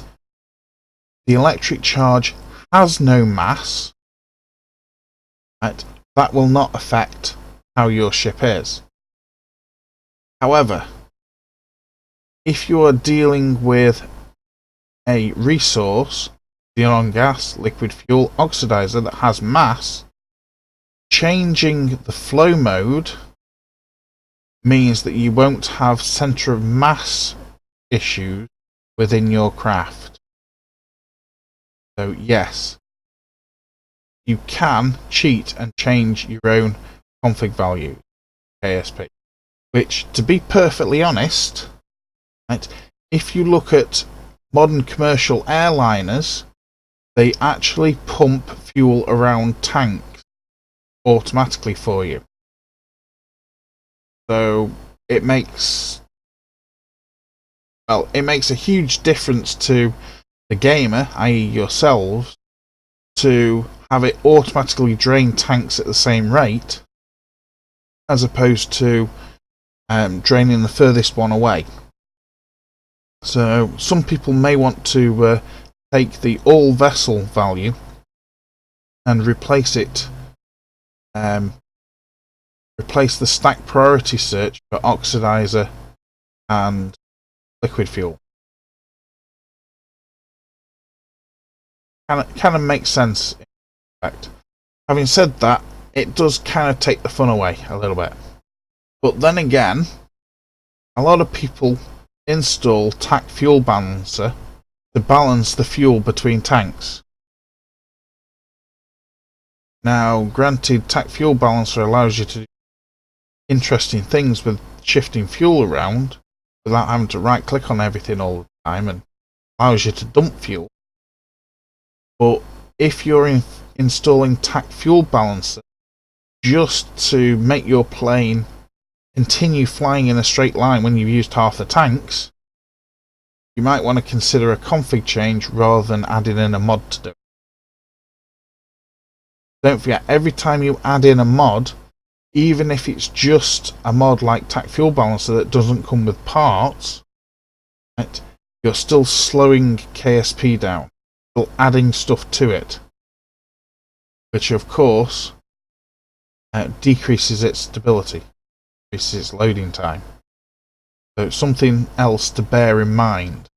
the electric charge has no mass, right, that will not affect how your ship is. However, if you are dealing with a resource, xenon gas, liquid fuel, oxidizer that has mass, changing the flow mode means that you won't have center of mass issues within your craft. So yes, you can cheat and change your own config value, KSP, which, to be perfectly honest, right, if you look at modern commercial airliners, they actually pump fuel around tanks automatically for you. So it makes a huge difference to the gamer, i.e. yourselves, to have it automatically drain tanks at the same rate as opposed to draining the furthest one away. So some people may want to take the all vessel value and replace it, replace the stack priority search for oxidizer and liquid fuel. Kind of makes sense, in fact. Having said that, it does kind of take the fun away a little bit. But then again, a lot of people install TAC fuel balancer to balance the fuel between tanks. Now, granted, TAC fuel balancer allows you to do interesting things with shifting fuel around without having to right click on everything all the time, and allows you to dump fuel. But if you're installing TAC fuel balancer just to make your plane continue flying in a straight line when you've used half the tanks, you might want to consider a config change rather than adding in a mod to do it. Don't forget, every time you add in a mod, even if it's just a mod like TAC Fuel Balancer that doesn't come with parts, right, you're still slowing KSP down, still adding stuff to it, which of course decreases its stability, decreases its loading time. So it's something else to bear in mind.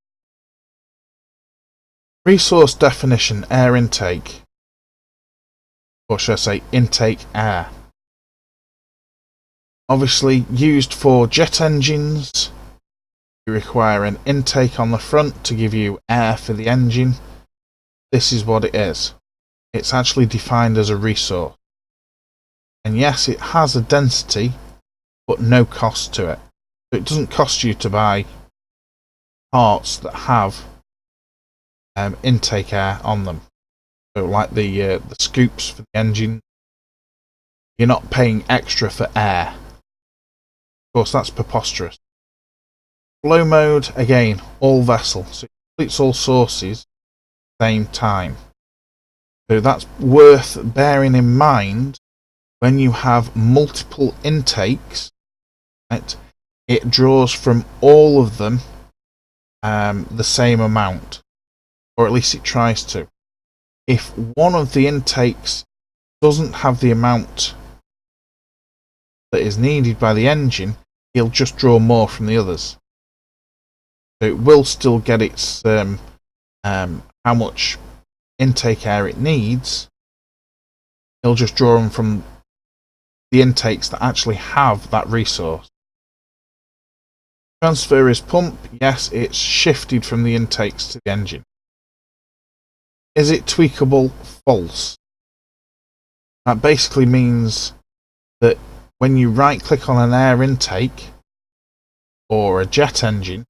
Resource definition, air intake, or should I say intake air. Obviously used for jet engines, you require an intake on the front to give you air for the engine. This is what it is. It's actually defined as a resource. And yes, it has a density, but no cost to it. So it doesn't cost you to buy parts that have intake air on them. So like the scoops for the engine, you're not paying extra for air. Of course, that's preposterous. Flow mode, again, all vessel, so it completes all sources at the same time. So that's worth bearing in mind when you have multiple intakes. Right? It draws from all of them the same amount, or at least it tries to. If one of the intakes doesn't have the amount that is needed by the engine, it'll just draw more from the others. So it will still get its how much intake air it needs. It'll just draw them from the intakes that actually have that resource. Transfer is pump. Yes, it's shifted from the intakes to the engine. Is it tweakable? False. That basically means that when you right click on an air intake or a jet engine,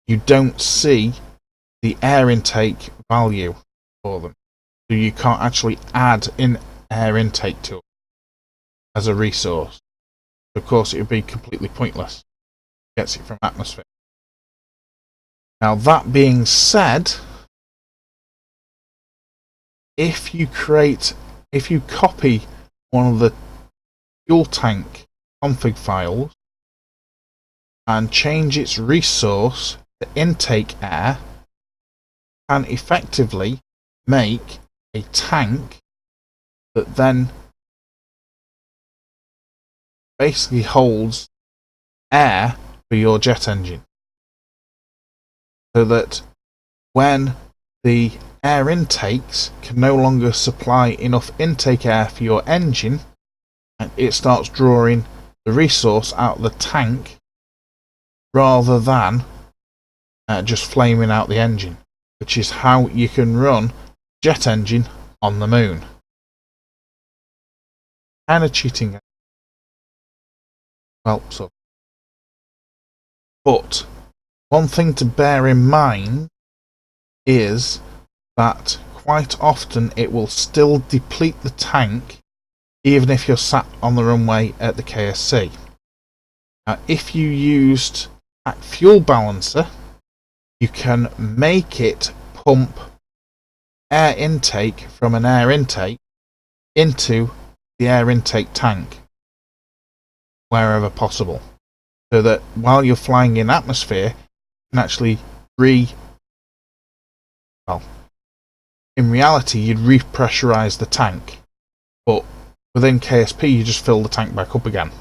you don't see the air intake value for them. So you can't actually add in air intake to it as a resource. Of course, it would be completely pointless. It gets it from atmosphere. Now, that being said, if you copy one of the fuel tank config files and change its resource to intake air, can effectively make a tank that then basically holds air for your jet engine, so that when the air intakes can no longer supply enough intake air for your engine, and it starts drawing the resource out of the tank rather than just flaming out the engine, which is how you can run jet engine on the moon. Kind of cheating. Well, so. But one thing to bear in mind is that quite often it will still deplete the tank even if you're sat on the runway at the KSC. Now, if you used a fuel balancer, you can make it pump air intake from an air intake into the air intake tank wherever possible, so that while you're flying in atmosphere, you can actually in reality you'd repressurize the tank, but within KSP you just fill the tank back up again.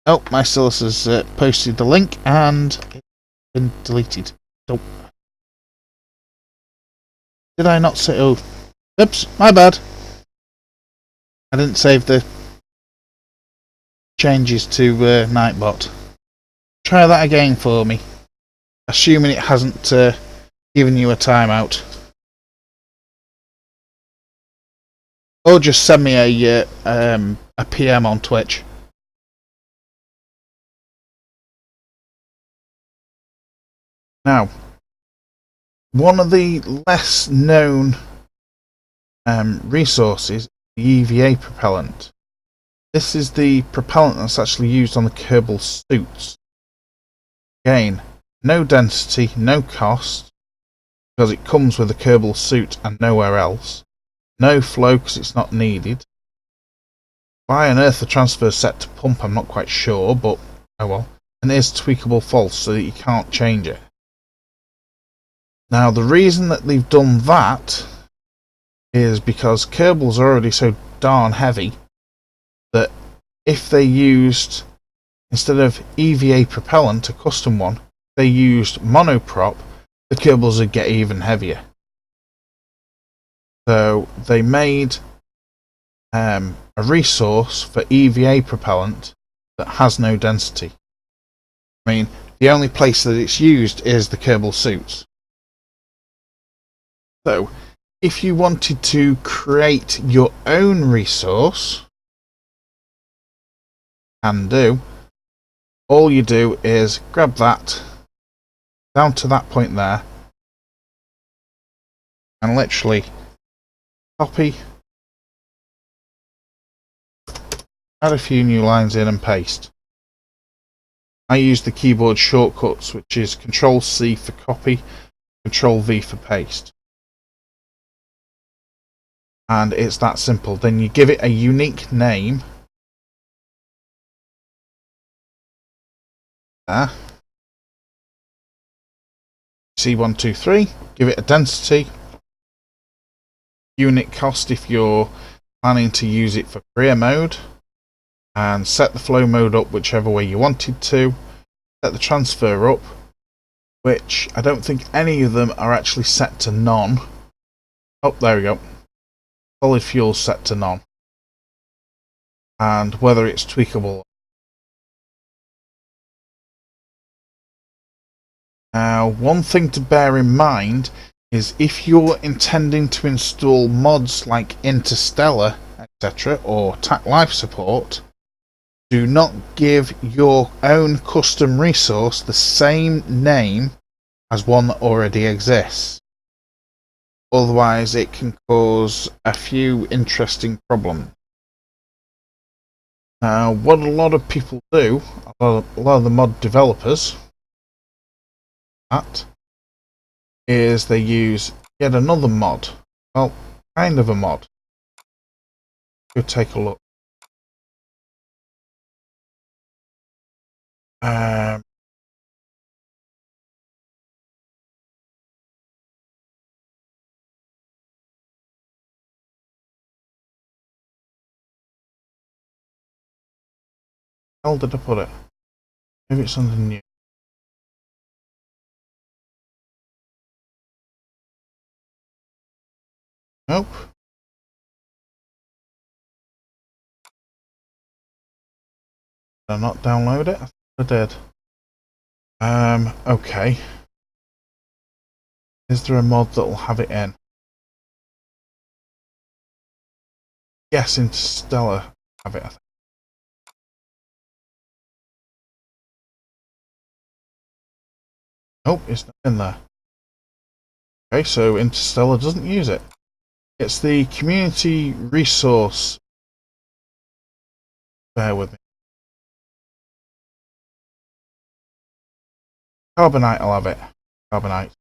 Oh, my Silas has posted the link and it's been deleted. So, did I not say? Oh, oops, my bad. I didn't save the changes to Nightbot. Try that again for me, assuming it hasn't given you a timeout. Or just send me a PM on Twitch. Now, One of the less known resources, the EVA propellant. This is the propellant that's actually used on the Kerbal suits. Again, no density, no cost, because it comes with the Kerbal suit and nowhere else. No flow because it's not needed. Why on earth the transfer is set to pump, I'm not quite sure, but oh well. And it is tweakable false, so that you can't change it. Now the reason that they've done that is because Kerbals are already so darn heavy that if they used, instead of EVA propellant, a custom one, they used monoprop, the Kerbals would get even heavier. So they made a resource for EVA propellant that has no density. I mean, the only place that it's used is the Kerbal suits. So, if you wanted to create your own resource, can do. All you do is grab that down to that point there and literally copy, add a few new lines in and paste. I use the keyboard shortcuts, which is Control C for copy, Control V for paste. And it's that simple. Then you give it a unique name. There. C123. Give it a density. Unit cost if you're planning to use it for career mode. And set the flow mode up whichever way you wanted to. Set the transfer up, which I don't think any of them are actually set to none. Oh, there we go. Solid fuel set to none. And whether it's tweakable. Now, one thing to bear in mind is if you're intending to install mods like Interstellar, etc., or TAC Life Support, do not give your own custom resource the same name as one that already exists. Otherwise, it can cause a few interesting problems. Now, what a lot of people do, a lot of the mod developers, is they use yet another mod. Well, kind of a mod. Go take a look. How did I put it? Maybe it's under new. Nope. Did I not download it? I think I did. Okay. Is there a mod that will have it in? Yes, Interstellar have it, I think. Nope, it's not in there. Okay, so Interstellar doesn't use it. It's the community resource. Bear with me. Carbonite, I'll have it. Carbonite.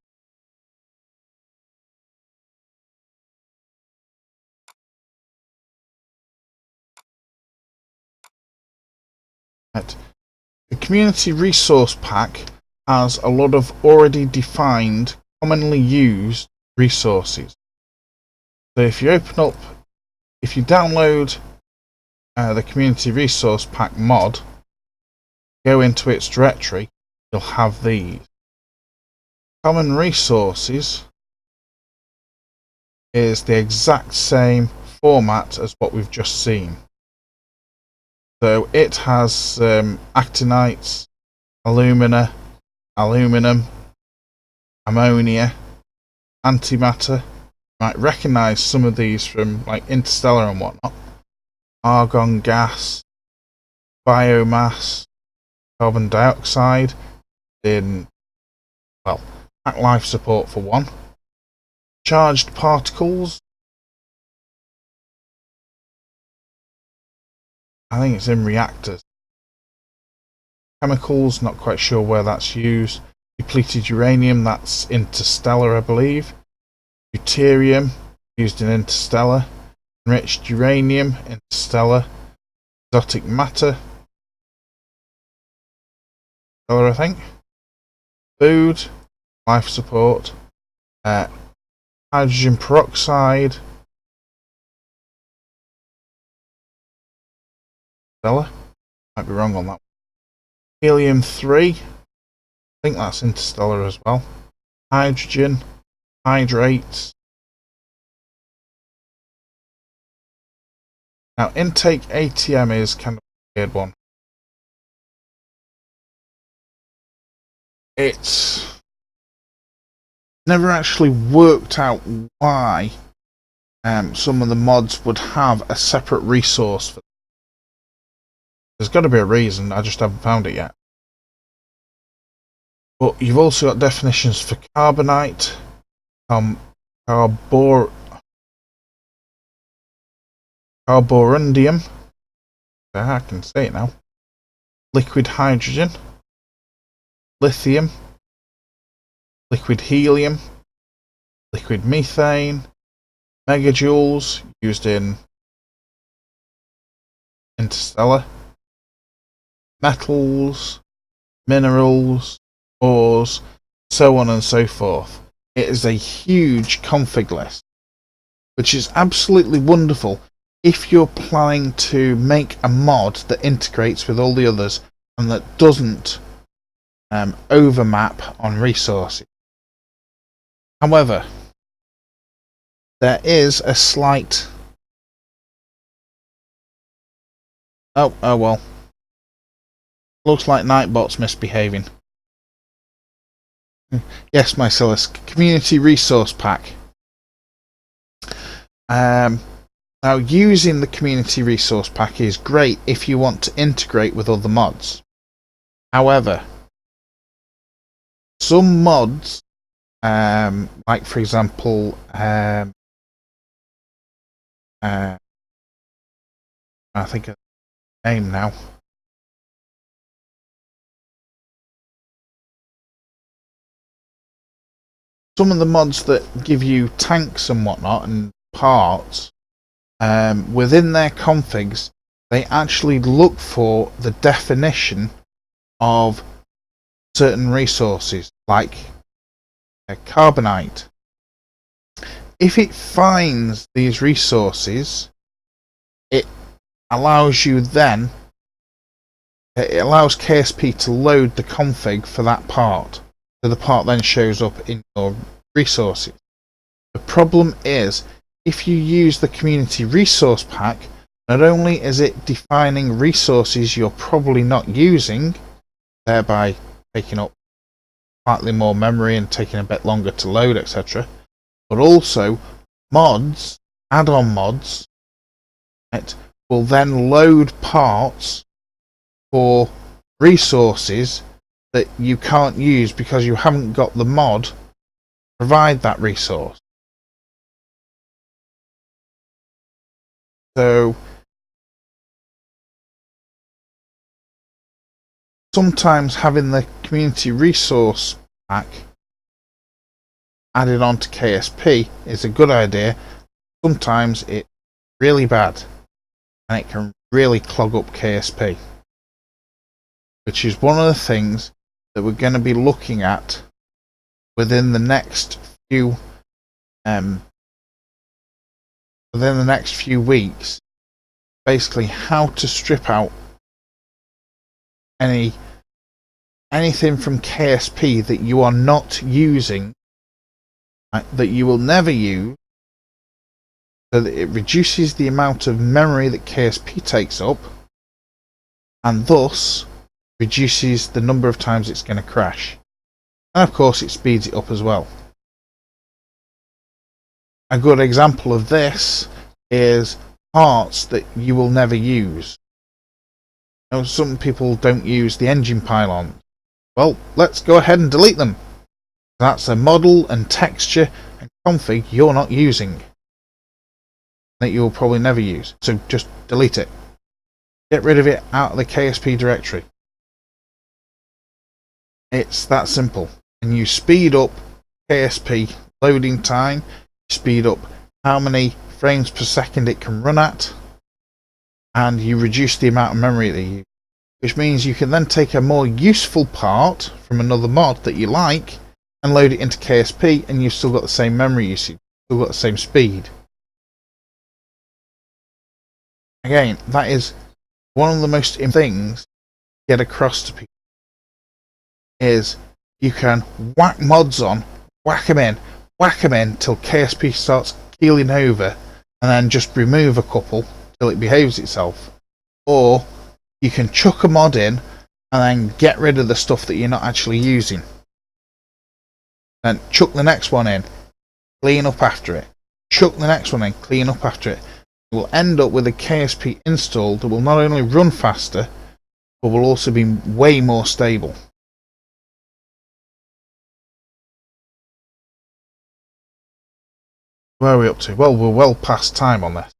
Right. The community resource pack has a lot of already defined, commonly used resources. So if you download the community resource pack mod, go into its directory, you'll have these. Common resources is the exact same format as what we've just seen. So it has actinites, alumina, aluminum, ammonia, antimatter. You might recognise some of these from like Interstellar and whatnot. Argon gas, biomass, carbon dioxide, in, well, TAC Life Support for one. Charged particles. I think it's in reactors. Chemicals, not quite sure where that's used. Depleted uranium, that's interstellar, I believe. Deuterium, used in interstellar. Enriched uranium, interstellar. Exotic matter, interstellar, I think. Food, life support. Hydrogen peroxide, interstellar. Might be wrong on that. Helium-3, I think that's interstellar as well. Hydrogen, hydrates. Now, intake ATM is kind of a weird one. It's never actually worked out why some of the mods would have a separate resource for them. There's got to be a reason, I just haven't found it yet. But you've also got definitions for carbonite, carborundium, I can say it now, liquid hydrogen, lithium, liquid helium, liquid methane, megajoules used in interstellar, metals, minerals, ores, so on and so forth. It is a huge config list, which is absolutely wonderful if you're planning to make a mod that integrates with all the others and that doesn't overmap on resources. However, there is a slight... Oh well. Looks like Nightbot's misbehaving. Yes, Mycellus. Community Resource Pack. Now, using the Community Resource Pack is great if you want to integrate with other mods. However, some mods, like for example, I think of the name now. Some of the mods that give you tanks and whatnot and parts, within their configs, they actually look for the definition of certain resources, like carbonite. If it finds these resources, it allows you then, it allows KSP to load the config for that part. So the part then shows up in your resources. The problem is, if you use the Community Resource Pack, not only is it defining resources you're probably not using, thereby taking up slightly more memory and taking a bit longer to load, etc., but also mods, add-on mods, right, will then load parts for resources that you can't use because you haven't got the mod to provide that resource. So sometimes having the Community Resource Pack added onto KSP is a good idea. Sometimes it's really bad and it can really clog up KSP, which is one of the things that we're going to be looking at within the next few weeks. Basically, how to strip out anything from KSP that you are not using, right, that you will never use, so that it reduces the amount of memory that KSP takes up, and thus reduces the number of times it's going to crash. And of course it speeds it up as well. A good example of this is parts that you will never use. Now, some people don't use the engine pylon. Well, let's go ahead and delete them. That's a model and texture and config you're not using, that you'll probably never use. So just delete it. Get rid of it out of the KSP directory. It's that simple. And you speed up KSP loading time, speed up how many frames per second it can run at, and you reduce the amount of memory that you use. Which means you can then take a more useful part from another mod that you like and load it into KSP, and you've still got the same memory usage, still got the same speed. Again, that is one of the most important things to get across to people, is you can whack mods on, whack them in till KSP starts keeling over, and then just remove a couple till it behaves itself. Or you can chuck a mod in and then get rid of the stuff that you're not actually using. Then chuck the next one in, clean up after it. Chuck the next one in, clean up after it. You will end up with a KSP install that will not only run faster, but will also be way more stable. Where are we up to? Well, we're well past time on this.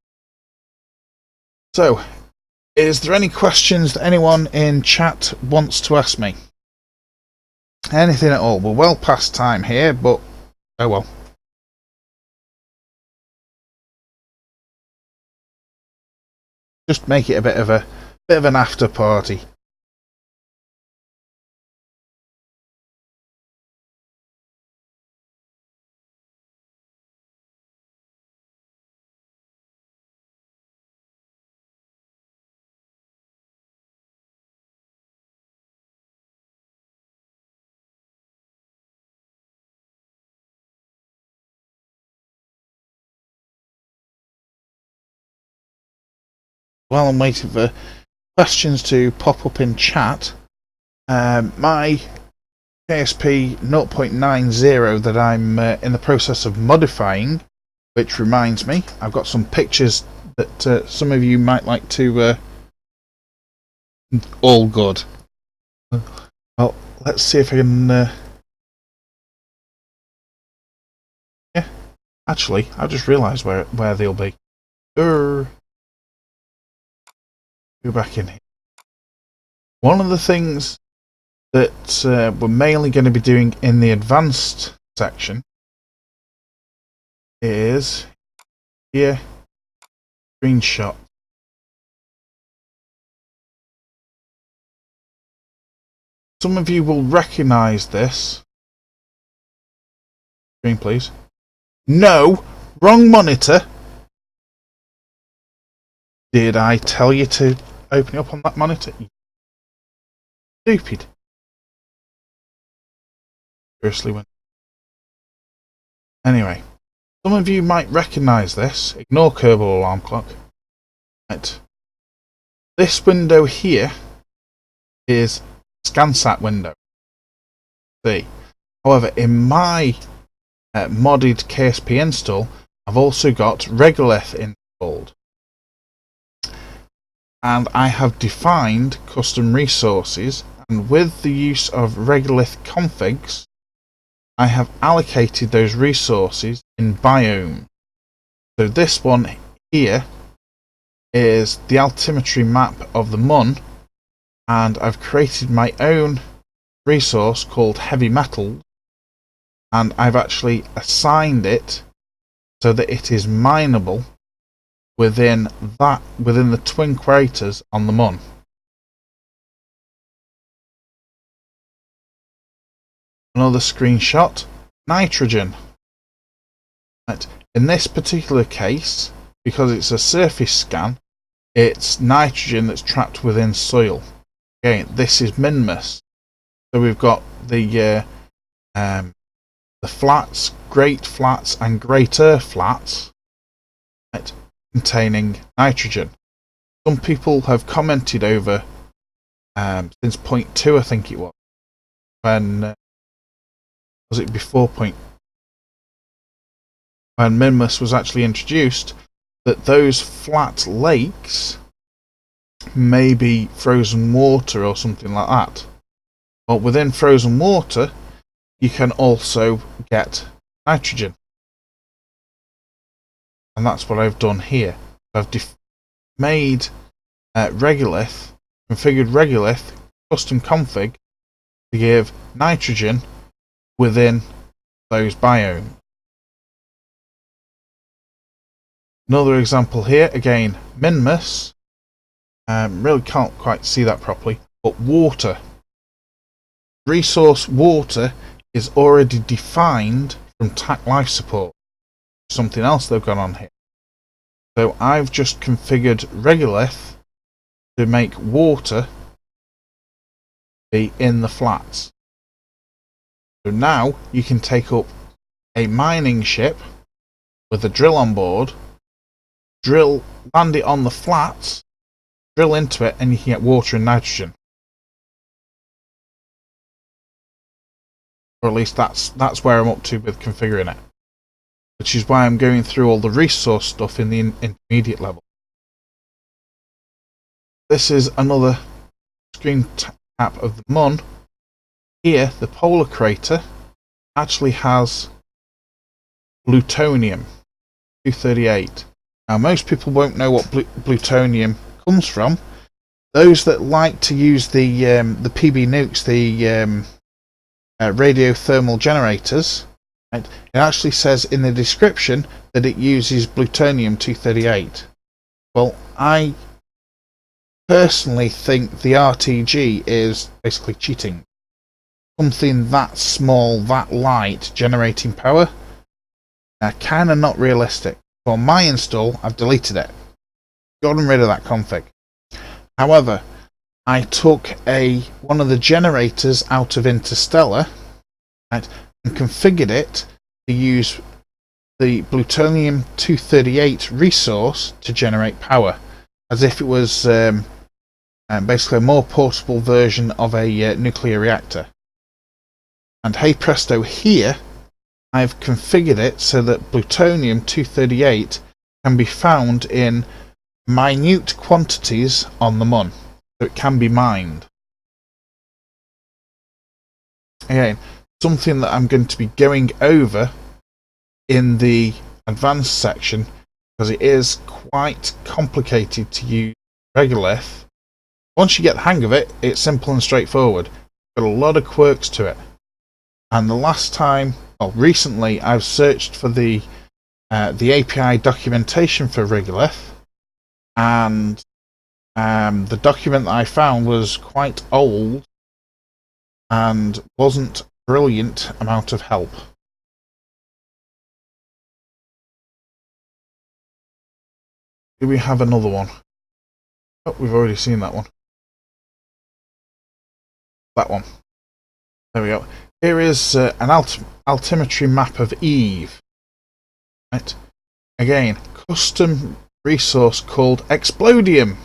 So, is there any questions that anyone in chat wants to ask me? Anything at all? We're well past time here, but oh well. Just make it a bit of an after party. While I'm waiting for questions to pop up in chat, my KSP 0.90 that I'm in the process of modifying, which reminds me, I've got some pictures that some of you might like to... all good. Well, let's see if I can... yeah, actually, I've just realised where they'll be. Go back in here. One of the things that we're mainly going to be doing in the advanced section is here, screenshot. Some of you will recognise this. Screen, please. No! Wrong monitor! Did I tell you to open it up on that monitor? Stupid. Seriously, anyway, some of you might recognise this. Ignore Kerbal Alarm Clock. Right. This window here is ScanSat window. See. However, in my modded KSP install, I've also got Regolith installed. And I have defined custom resources, and with the use of Regolith configs, I have allocated those resources in biome. So this one here is the altimetry map of the Mun, and I've created my own resource called heavy metal, and I've actually assigned it so that it is mineable within the twin craters on the Mun. Another screenshot, nitrogen. Right. In this particular case, because it's a surface scan, it's nitrogen that's trapped within soil. Okay, this is minmus. So we've got the flats, great flats, and greater flats, right, containing nitrogen. Some people have commented over since 0.2, I think it was, when was it before when minmus was actually introduced, that those flat lakes may be frozen water or something like that. But within frozen water, you can also get nitrogen. and that's what I've done here. I've made regolith, configured regolith custom config to give nitrogen within those biomes. Another example here, again, Minmus. Really can't quite see that properly, but water. Resource water is already defined from TAC life support. Something else they've got on here. So I've just configured regolith to make water be in the flats. So now you can take up a mining ship with a drill on board, land it on the flats, drill into it, and you can get water and nitrogen. Or at least that's where I'm up to with configuring it. Which is why I'm going through all the resource stuff in the intermediate level. This is another screen cap of the Mun. Here, the polar crater actually has plutonium 238. Now, most people won't know what plutonium comes from. Those that like to use the PB nukes, the radiothermal generators, right, it actually says in the description that it uses plutonium 238. Well, I personally think the RTG is basically cheating. Something that small, that light, generating power, kind of not realistic. For my install, I've deleted it. Gotten rid of that config. However, I took one of the generators out of Interstellar, right, and configured it to use the plutonium 238 resource to generate power, as if it was basically a more portable version of a nuclear reactor. And hey presto, here I've configured it so that plutonium 238 can be found in minute quantities on the Mun, so it can be mined. Again, something that I'm going to be going over in the advanced section, because it is quite complicated to use regolith. Once you get the hang of it, it's simple and straightforward. Got a lot of quirks to it. And the last time, well, recently, I've searched for the API documentation for regolith, and the document that I found was quite old and wasn't a brilliant amount of help. Do we have another one? Oh, we've already seen that one. That one. There we go. Here is an altimetry map of Eve. Right. Again, custom resource called Explodium.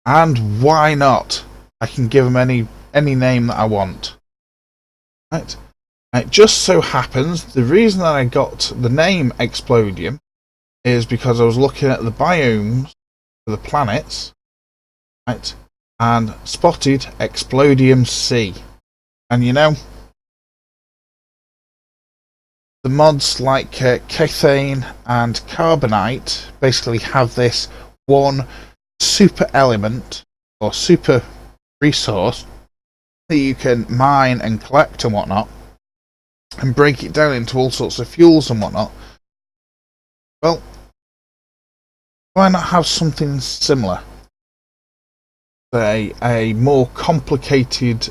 And why not? I can give them any name that I want. Right. It just so happens the reason that I got the name Explodium is because I was looking at the biomes for the planets, right, and spotted Explodium C. And you know, the mods like Cathane and Carbonite basically have this one super element or super resource that you can mine and collect and whatnot, and break it down into all sorts of fuels and whatnot. Well, why not have something similar? A more complicated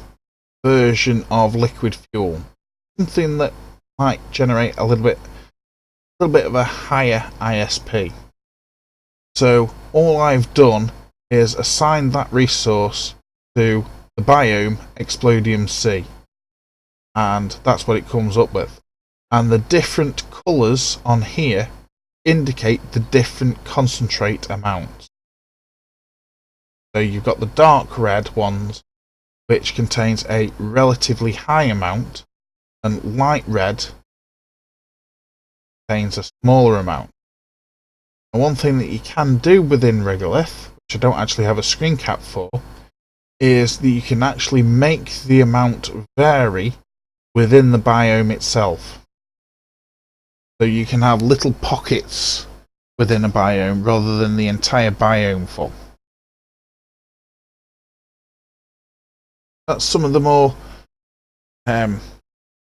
version of liquid fuel, something that might generate a little bit of a higher ISP. So all I've done is assign that resource to the biome Explodium C, and that's what it comes up with. And the different colours on here indicate the different concentrate amounts. So you've got the dark red ones, which contains a relatively high amount, and light red contains a smaller amount. And one thing that you can do within regolith, which I don't actually have a screen cap for, is that you can actually make the amount vary within the biome itself. So you can have little pockets within a biome rather than the entire biome full. That's some of the more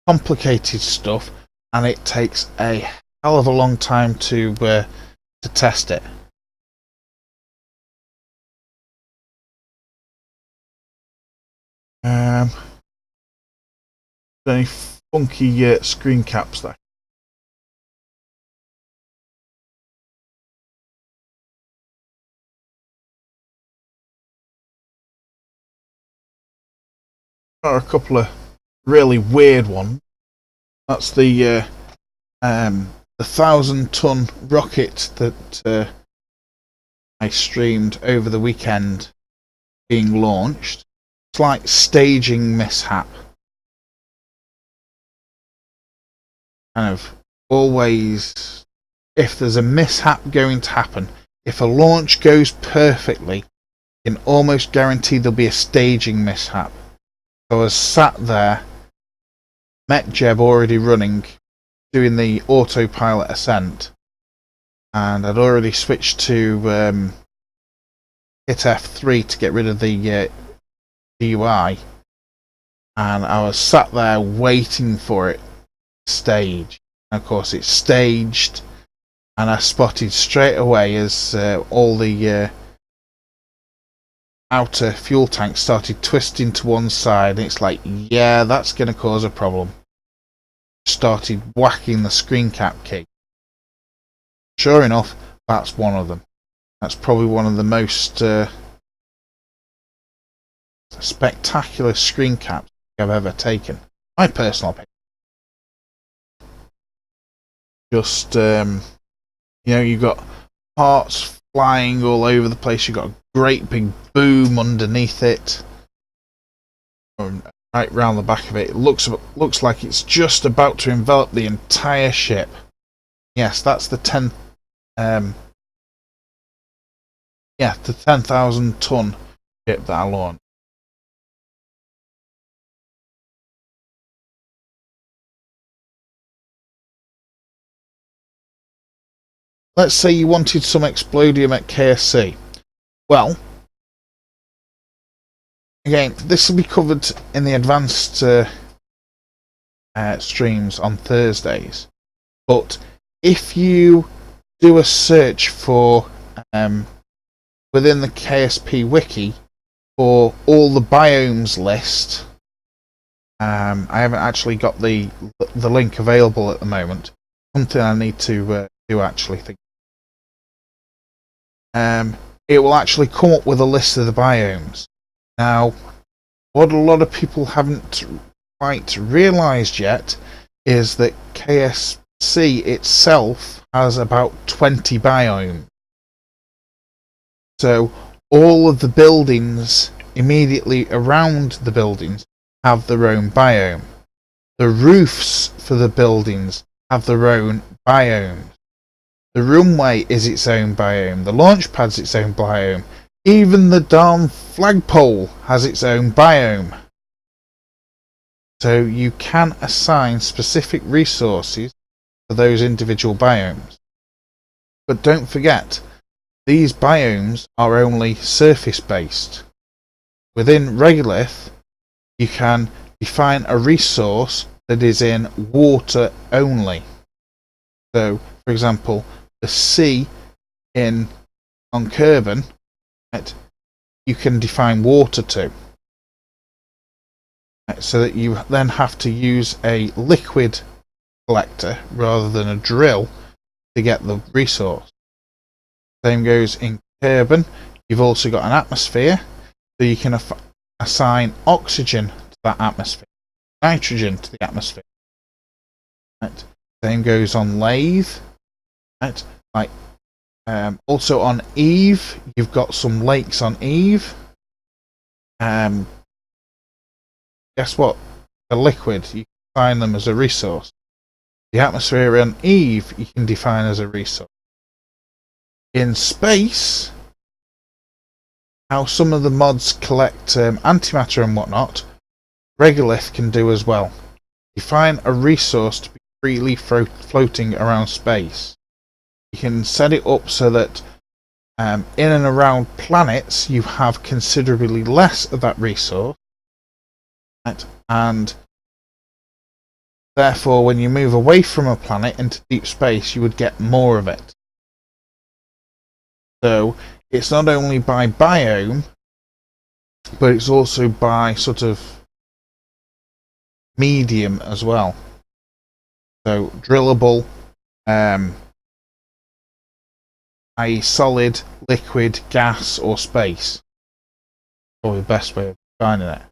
complicated stuff, and it takes a hell of a long time to test it. Any funky screen caps there? There are a couple of really weird ones. That's the 1,000-ton rocket that I streamed over the weekend being launched. Slight staging mishap. Kind of always, if there's a mishap going to happen, if a launch goes perfectly, you can almost guarantee there'll be a staging mishap. So I was sat there, met Jeb already running, doing the autopilot ascent, and I'd already switched to hit F3 to get rid of the GUI, and I was sat there waiting for it to stage. And of course it staged, and I spotted straight away as all the outer fuel tank started twisting to one side, and it's like, yeah, that's going to cause a problem. Started whacking the screen cap key. Sure enough, that's one of them. That's probably one of the most spectacular screen caps I've ever taken. My personal opinion. Just you've got parts flying all over the place. You've got a great big boom underneath it, right round the back of it. It looks like it's just about to envelop the entire ship. Yes, that's the 10,000-ton ship that I launched. Let's say you wanted some Explodium at KSC. Well, again, this will be covered in the advanced streams on Thursdays. But if you do a search for within the KSP wiki for all the biomes list, I haven't actually got the link available at the moment. Something I need to do actually think. It will actually come up with a list of the biomes. Now, what a lot of people haven't quite realised yet is that KSC itself has about 20 biomes. So all of the buildings immediately around the buildings have their own biome. The roofs for the buildings have their own biome. The runway is its own biome. The launch pad's its own biome. Even the darn flagpole has its own biome. So you can assign specific resources for those individual biomes. But don't forget, these biomes are only surface based. Within Regolith, you can define a resource that is in water only. So, for example, the sea on Kerbin, right, you can define water to. Right, so that you then have to use a liquid collector rather than a drill to get the resource. Same goes in Kerbin. You've also got an atmosphere, so you can assign oxygen to that atmosphere, nitrogen to the atmosphere. Right. Same goes on Lathe. Right. Like also on Eve, you've got some lakes on Eve. Guess what? The liquid, you can define them as a resource. The atmosphere on Eve, you can define as a resource. In space, how some of the mods collect antimatter and whatnot, Regolith can do as well. Define a resource to be freely floating around space. You can set it up so that in and around planets you have considerably less of that resource, right? And therefore when you move away from a planet into deep space you would get more of it. So it's not only by biome, but it's also by sort of medium as well. So drillable, i.e. solid, liquid, gas or space. Probably the best way of defining it.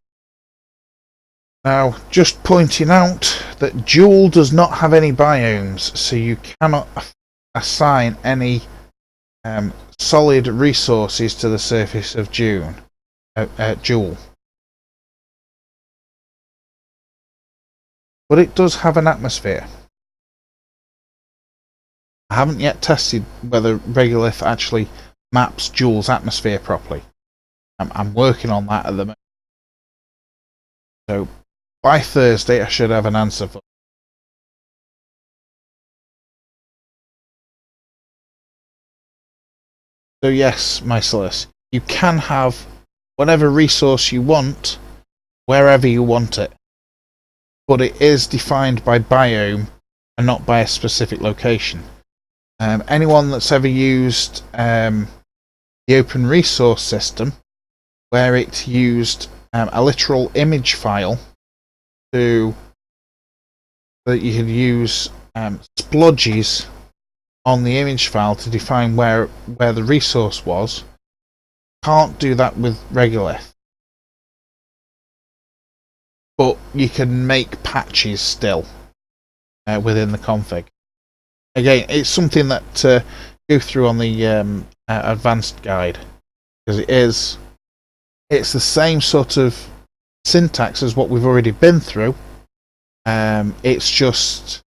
Now, just pointing out that Joule does not have any biomes, so you cannot assign any solid resources to the surface of Joule. But it does have an atmosphere. I haven't yet tested whether Regolith actually maps Joule's atmosphere properly. I'm working on that at the moment. So by Thursday I should have an answer for it. So yes, Mycilus, you can have whatever resource you want wherever you want it. But it is defined by biome and not by a specific location. Anyone that's ever used the open resource system, where it used a literal image file so that you could use splodges on the image file to define where the resource was, can't do that with Regolith. But you can make patches still within the config. Again, it's something that go through on the advanced guide, because it's the same sort of syntax as what we've already been through. It's just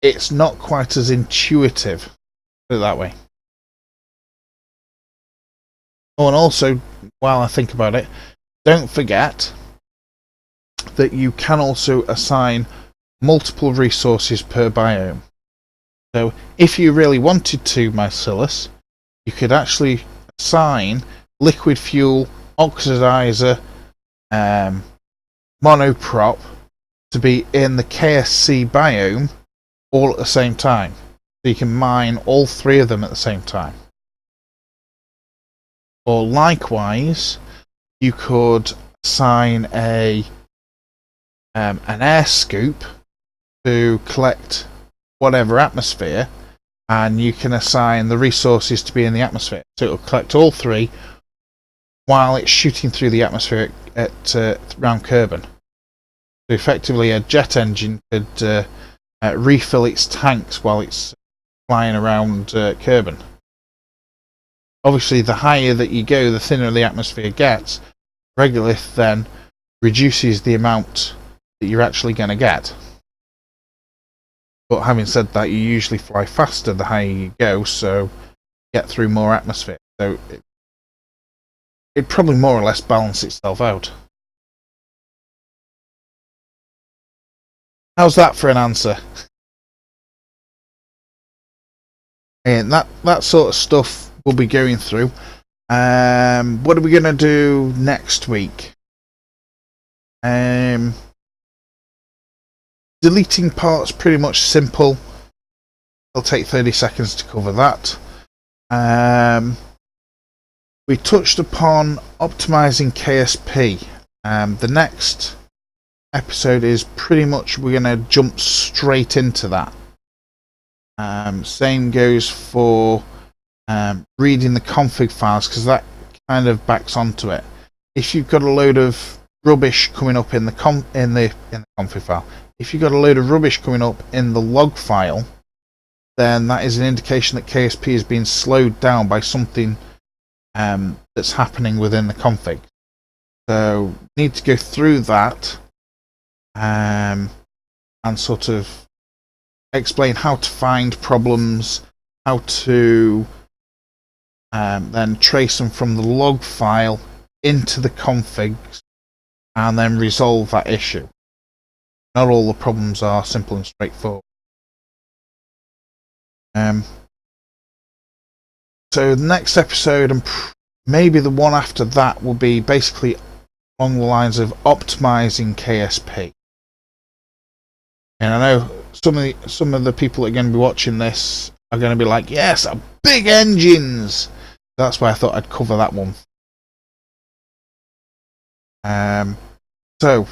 it's not quite as intuitive, put it that way. Oh, and also, while I think about it, don't forget that you can also assign multiple resources per biome. So if you really wanted to, Mycilus, you could actually assign liquid fuel, oxidizer, monoprop to be in the KSC biome all at the same time. So you can mine all three of them at the same time. Or likewise, you could assign an air scoop to collect whatever atmosphere, and you can assign the resources to be in the atmosphere. So it'll collect all three while it's shooting through the atmosphere at round Kerbin. So effectively, a jet engine could refill its tanks while it's flying around Kerbin. Obviously, the higher that you go, the thinner the atmosphere gets. Regolith then reduces the amount that you're actually going to get. But having said that, you usually fly faster the higher you go, so you get through more atmosphere. So it'd probably more or less balance itself out. How's that for an answer? And that sort of stuff we'll be going through. What are we going to do next week? Deleting parts, pretty much simple. It'll take 30 seconds to cover that. We touched upon optimizing KSP. The next episode is pretty much we're going to jump straight into that. Same goes for reading the config files, because that kind of backs onto it. If you've got a load of rubbish coming up in the config file, if you've got a load of rubbish coming up in the log file, then that is an indication that KSP is being slowed down by something that's happening within the config. So need to go through that and sort of explain how to find problems, how to then trace them from the log file into the configs, and then resolve that issue. Not all the problems are simple and straightforward. So the next episode, and maybe the one after that, will be basically along the lines of optimizing KSP. And I know some of the people that are going to be watching this are going to be like, yes, big engines. That's why I thought I'd cover that one. So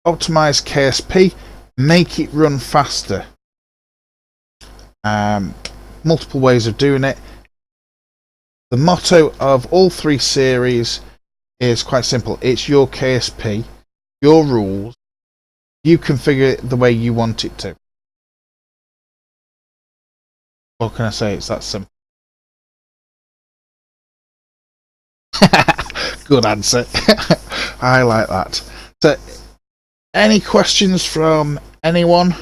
optimize KSP, make it run faster. Multiple ways of doing it. The motto of all three series is quite simple. It's your KSP, your rules. You configure it the way you want it to. What can I say? It's that simple. Good answer. I like that. So, any questions from anyone?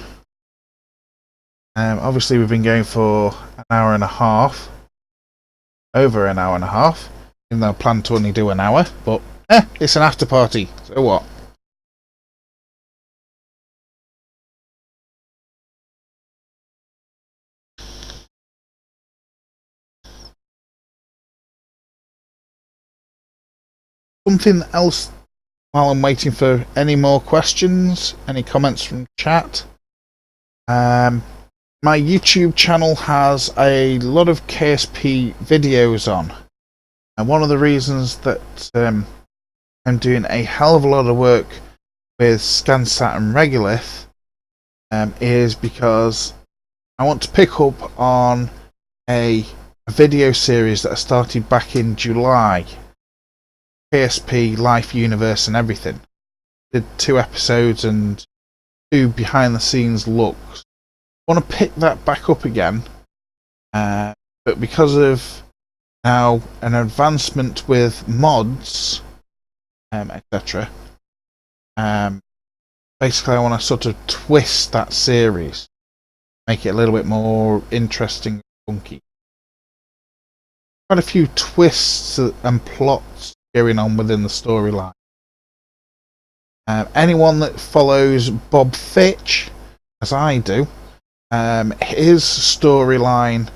Obviously, we've been going for an hour and a half. Over an hour and a half. Even though I planned to only do an hour. But, it's an after party. So what? Something else while I'm waiting for any more questions, any comments from chat. My YouTube channel has a lot of KSP videos on, and one of the reasons that I'm doing a hell of a lot of work with ScanSat and Regolith is because I want to pick up on a video series that I started back in July. KSP, Life, Universe and everything. Did 2 episodes and 2 behind the scenes looks. I want to pick that back up again, but because of now an advancement with mods, etc. Basically I want to sort of twist that series, make it a little bit more interesting and funky. Quite a few twists and plots going on within the storyline. Anyone that follows Bob Fitch, as I do, his storyline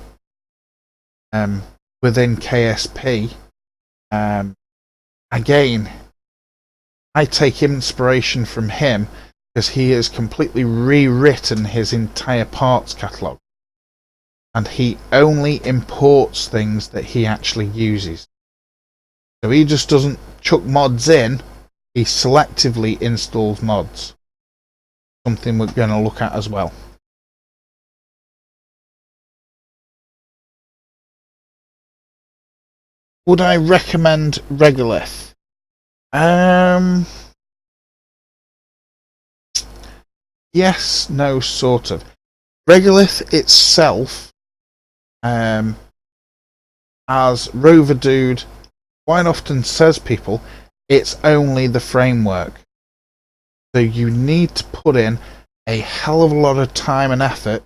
within KSP, again, I take inspiration from him because he has completely rewritten his entire parts catalogue, and he only imports things that he actually uses. So he just doesn't chuck mods in, he selectively installs mods. Something we're going to look at as well. Would I recommend Regolith? Yes, no, sort of. Regolith itself, as Rover Dude quite often says, people, it's only the framework. So you need to put in a hell of a lot of time and effort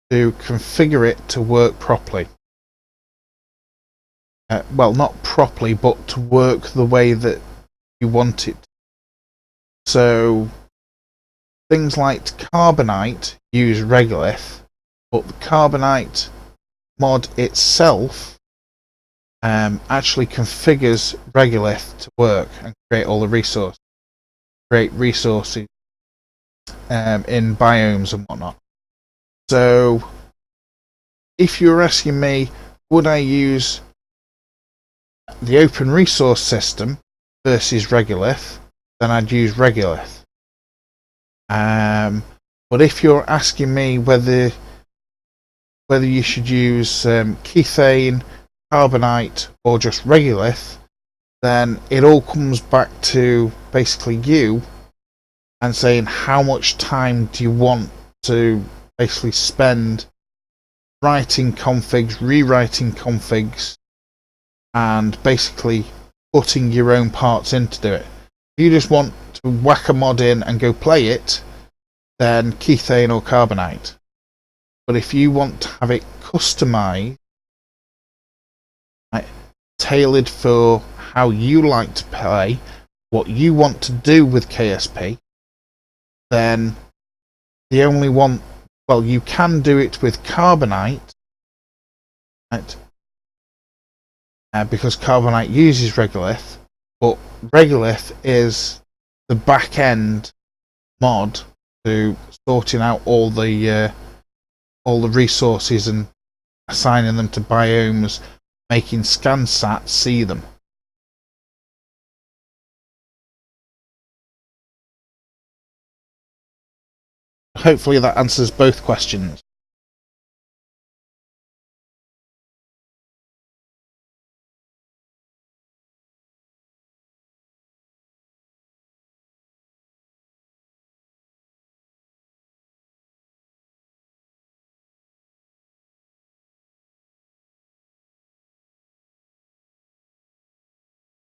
to configure it to work properly. Well, not properly, but to work the way that you want it. So things like Carbonite use Regolith, but the Carbonite mod itself actually configures Regolith to work and create all the resources. Create resources in biomes and whatnot. So if you're asking me, would I use the open resource system versus Regolith, then I'd use Regolith. But if you're asking me whether you should use Kethane, Carbonite or just Regolith, then it all comes back to basically you and saying how much time do you want to basically spend writing configs, rewriting configs, and basically putting your own parts in to do it. If you just want to whack a mod in and go play it, then Kethane or Carbonite. But if you want to have it customized, tailored for how you like to play, what you want to do with KSP, then the only one, well, you can do it with Carbonite, right? Because Carbonite uses Regolith, but Regolith is the back end mod to sorting out all the resources and assigning them to biomes, making ScanSat see them. Hopefully that answers both questions.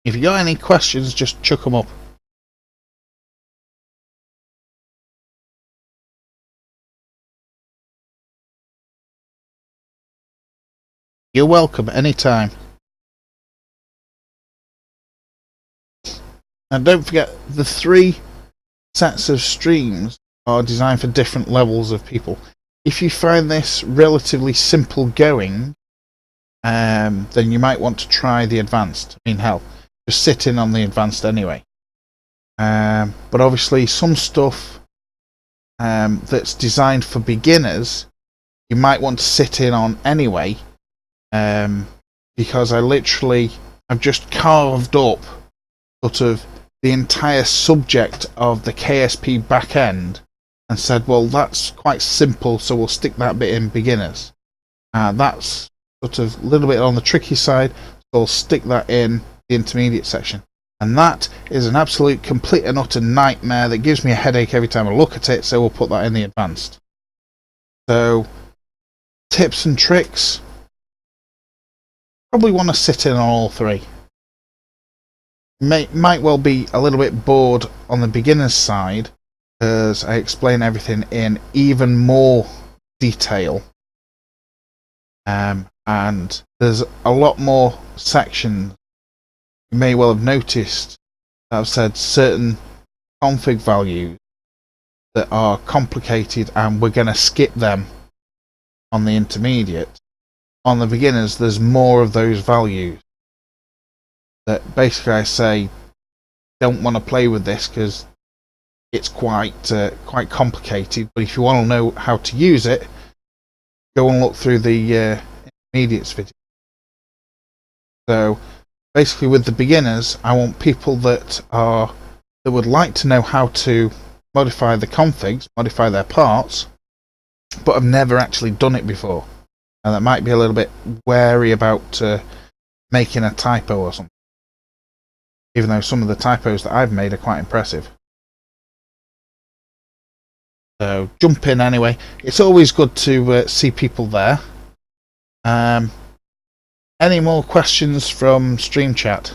If you got any questions, just chuck them up. You're welcome anytime. And don't forget, the 3 sets of streams are designed for different levels of people. If you find this relatively simple going, then you might want to try the advanced. I mean, hell, just sit in on the advanced anyway. But obviously, some stuff that's designed for beginners, you might want to sit in on anyway, because I've just carved up sort of the entire subject of the KSP backend and said, well, that's quite simple, so we'll stick that bit in beginners. That's sort of a little bit on the tricky side, so I'll stick that in the intermediate section. And that is an absolute complete and utter nightmare that gives me a headache every time I look at it, so we'll put that in the advanced. So, tips and tricks, probably want to sit in on all 3. Might well be a little bit bored on the beginner's side, because I explain everything in even more detail. And there's a lot more sections. You may well have noticed that I've said certain config values that are complicated and we're going to skip them on the intermediate. On the beginners, there's more of those values that basically I say don't want to play with this because it's quite complicated, but if you want to know how to use it, go and look through the intermediates video. So basically with the beginners, I want people that would like to know how to modify the configs, modify their parts, but have never actually done it before, and that might be a little bit wary about making a typo or something, even though some of the typos that I've made are quite impressive. So jump in anyway. It's always good to see people there. Any more questions from stream chat?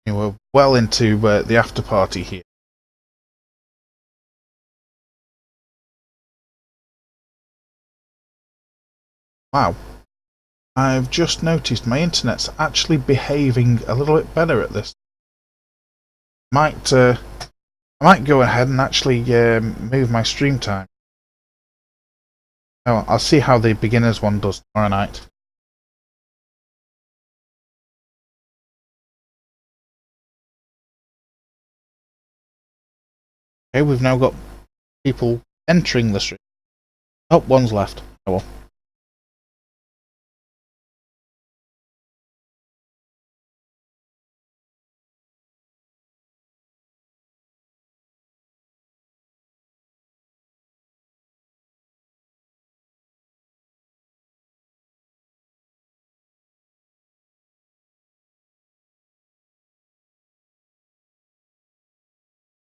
We're well into the after party here. Wow. I've just noticed my internet's actually behaving a little bit better at this. I might go ahead and actually move my stream time. Oh, I'll see how the beginners one does tomorrow night. Okay, we've now got people entering the stream. Oh, one's left. Oh well.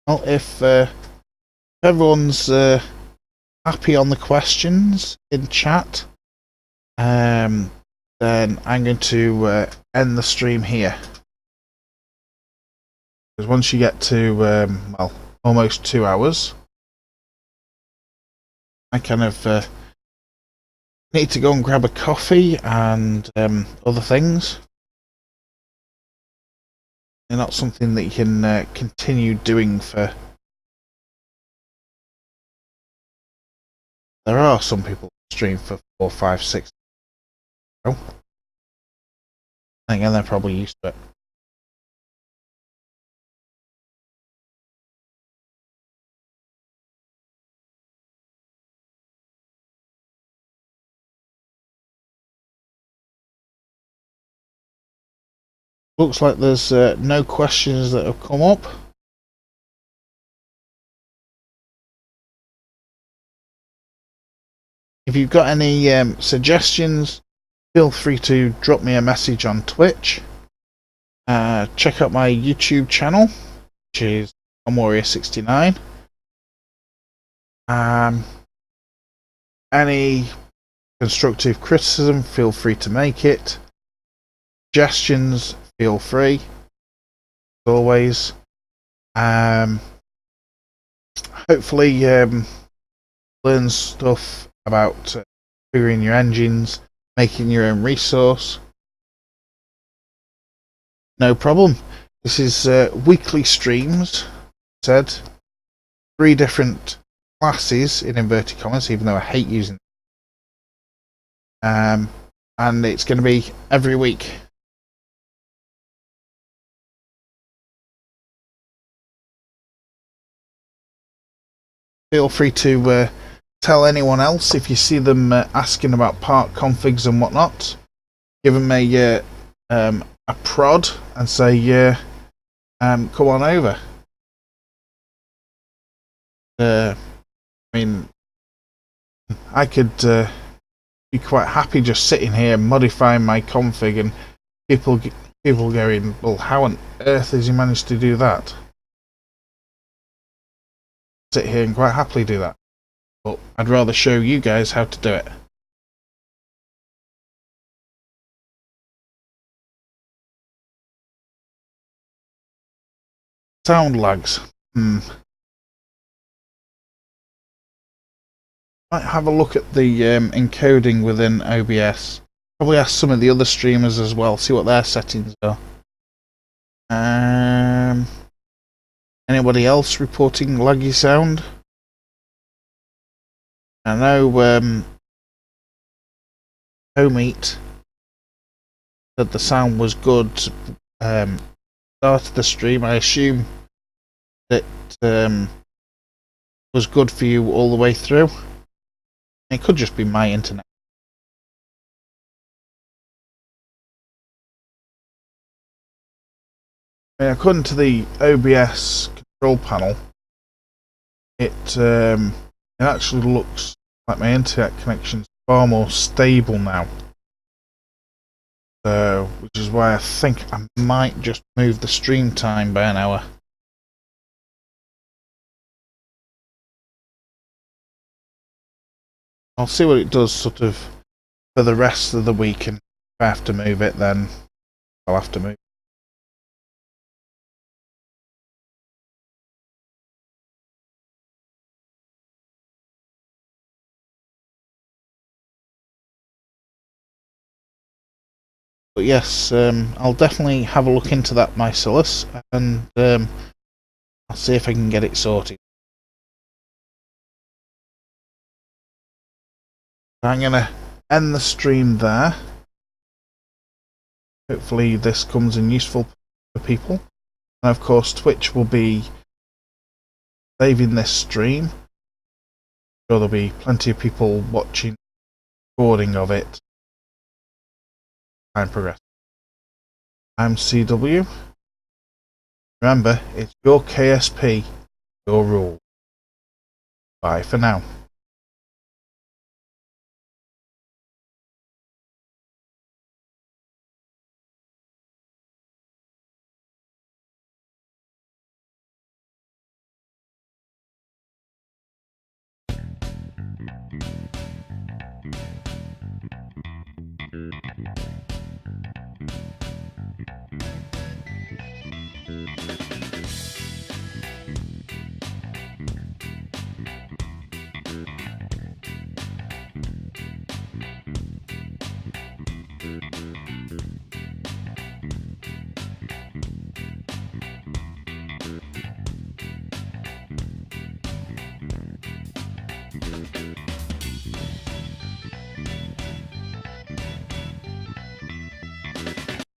Well, if everyone's happy on the questions in chat, then I'm going to end the stream here. Because once you get to, well, almost 2 hours, I kind of need to go and grab a coffee and other things. They're not something that you can continue doing for. There are some people who stream for 4, 5, 6. Oh, again, they're probably used to it. Looks like there's no questions that have come up. If you've got any suggestions, feel free to drop me a message on Twitch. Check out my YouTube channel, which is Warrior69. Any constructive criticism, feel free to make it. Suggestions, feel free. As always. Hopefully, learn stuff about figuring your engines, making your own resource. No problem. This is weekly streams. Said 3 different classes in inverted commas, even though I hate using them. And it's going to be every week. Feel free to tell anyone else if you see them asking about part configs and whatnot. Give them a prod and say, come on over. I mean, I could be quite happy just sitting here modifying my config, and people going, well, how on earth has he managed to do that? Sit here and quite happily do that, but I'd rather show you guys how to do it. Sound lags. Might have a look at the encoding within OBS. Probably ask some of the other streamers as well, see what their settings are. Anybody else reporting laggy sound? I know Homeat said the sound was good. Started the stream. I assume that was good for you all the way through. It could just be my internet. I mean, according to the OBS control panel, it actually looks like my internet connection's far more stable now. So, which is why I think I might just move the stream time by an hour. I'll see what it does sort of for the rest of the week, and if I have to move it, then I'll have to move. But yes, I'll definitely have a look into that myself, and I'll see if I can get it sorted. I'm going to end the stream there. Hopefully this comes in useful for people. And of course Twitch will be saving this stream. I'm sure there'll be plenty of people watching the recording of it. Time progress. I'm CW. Remember, it's your KSP, your rule. Bye for now.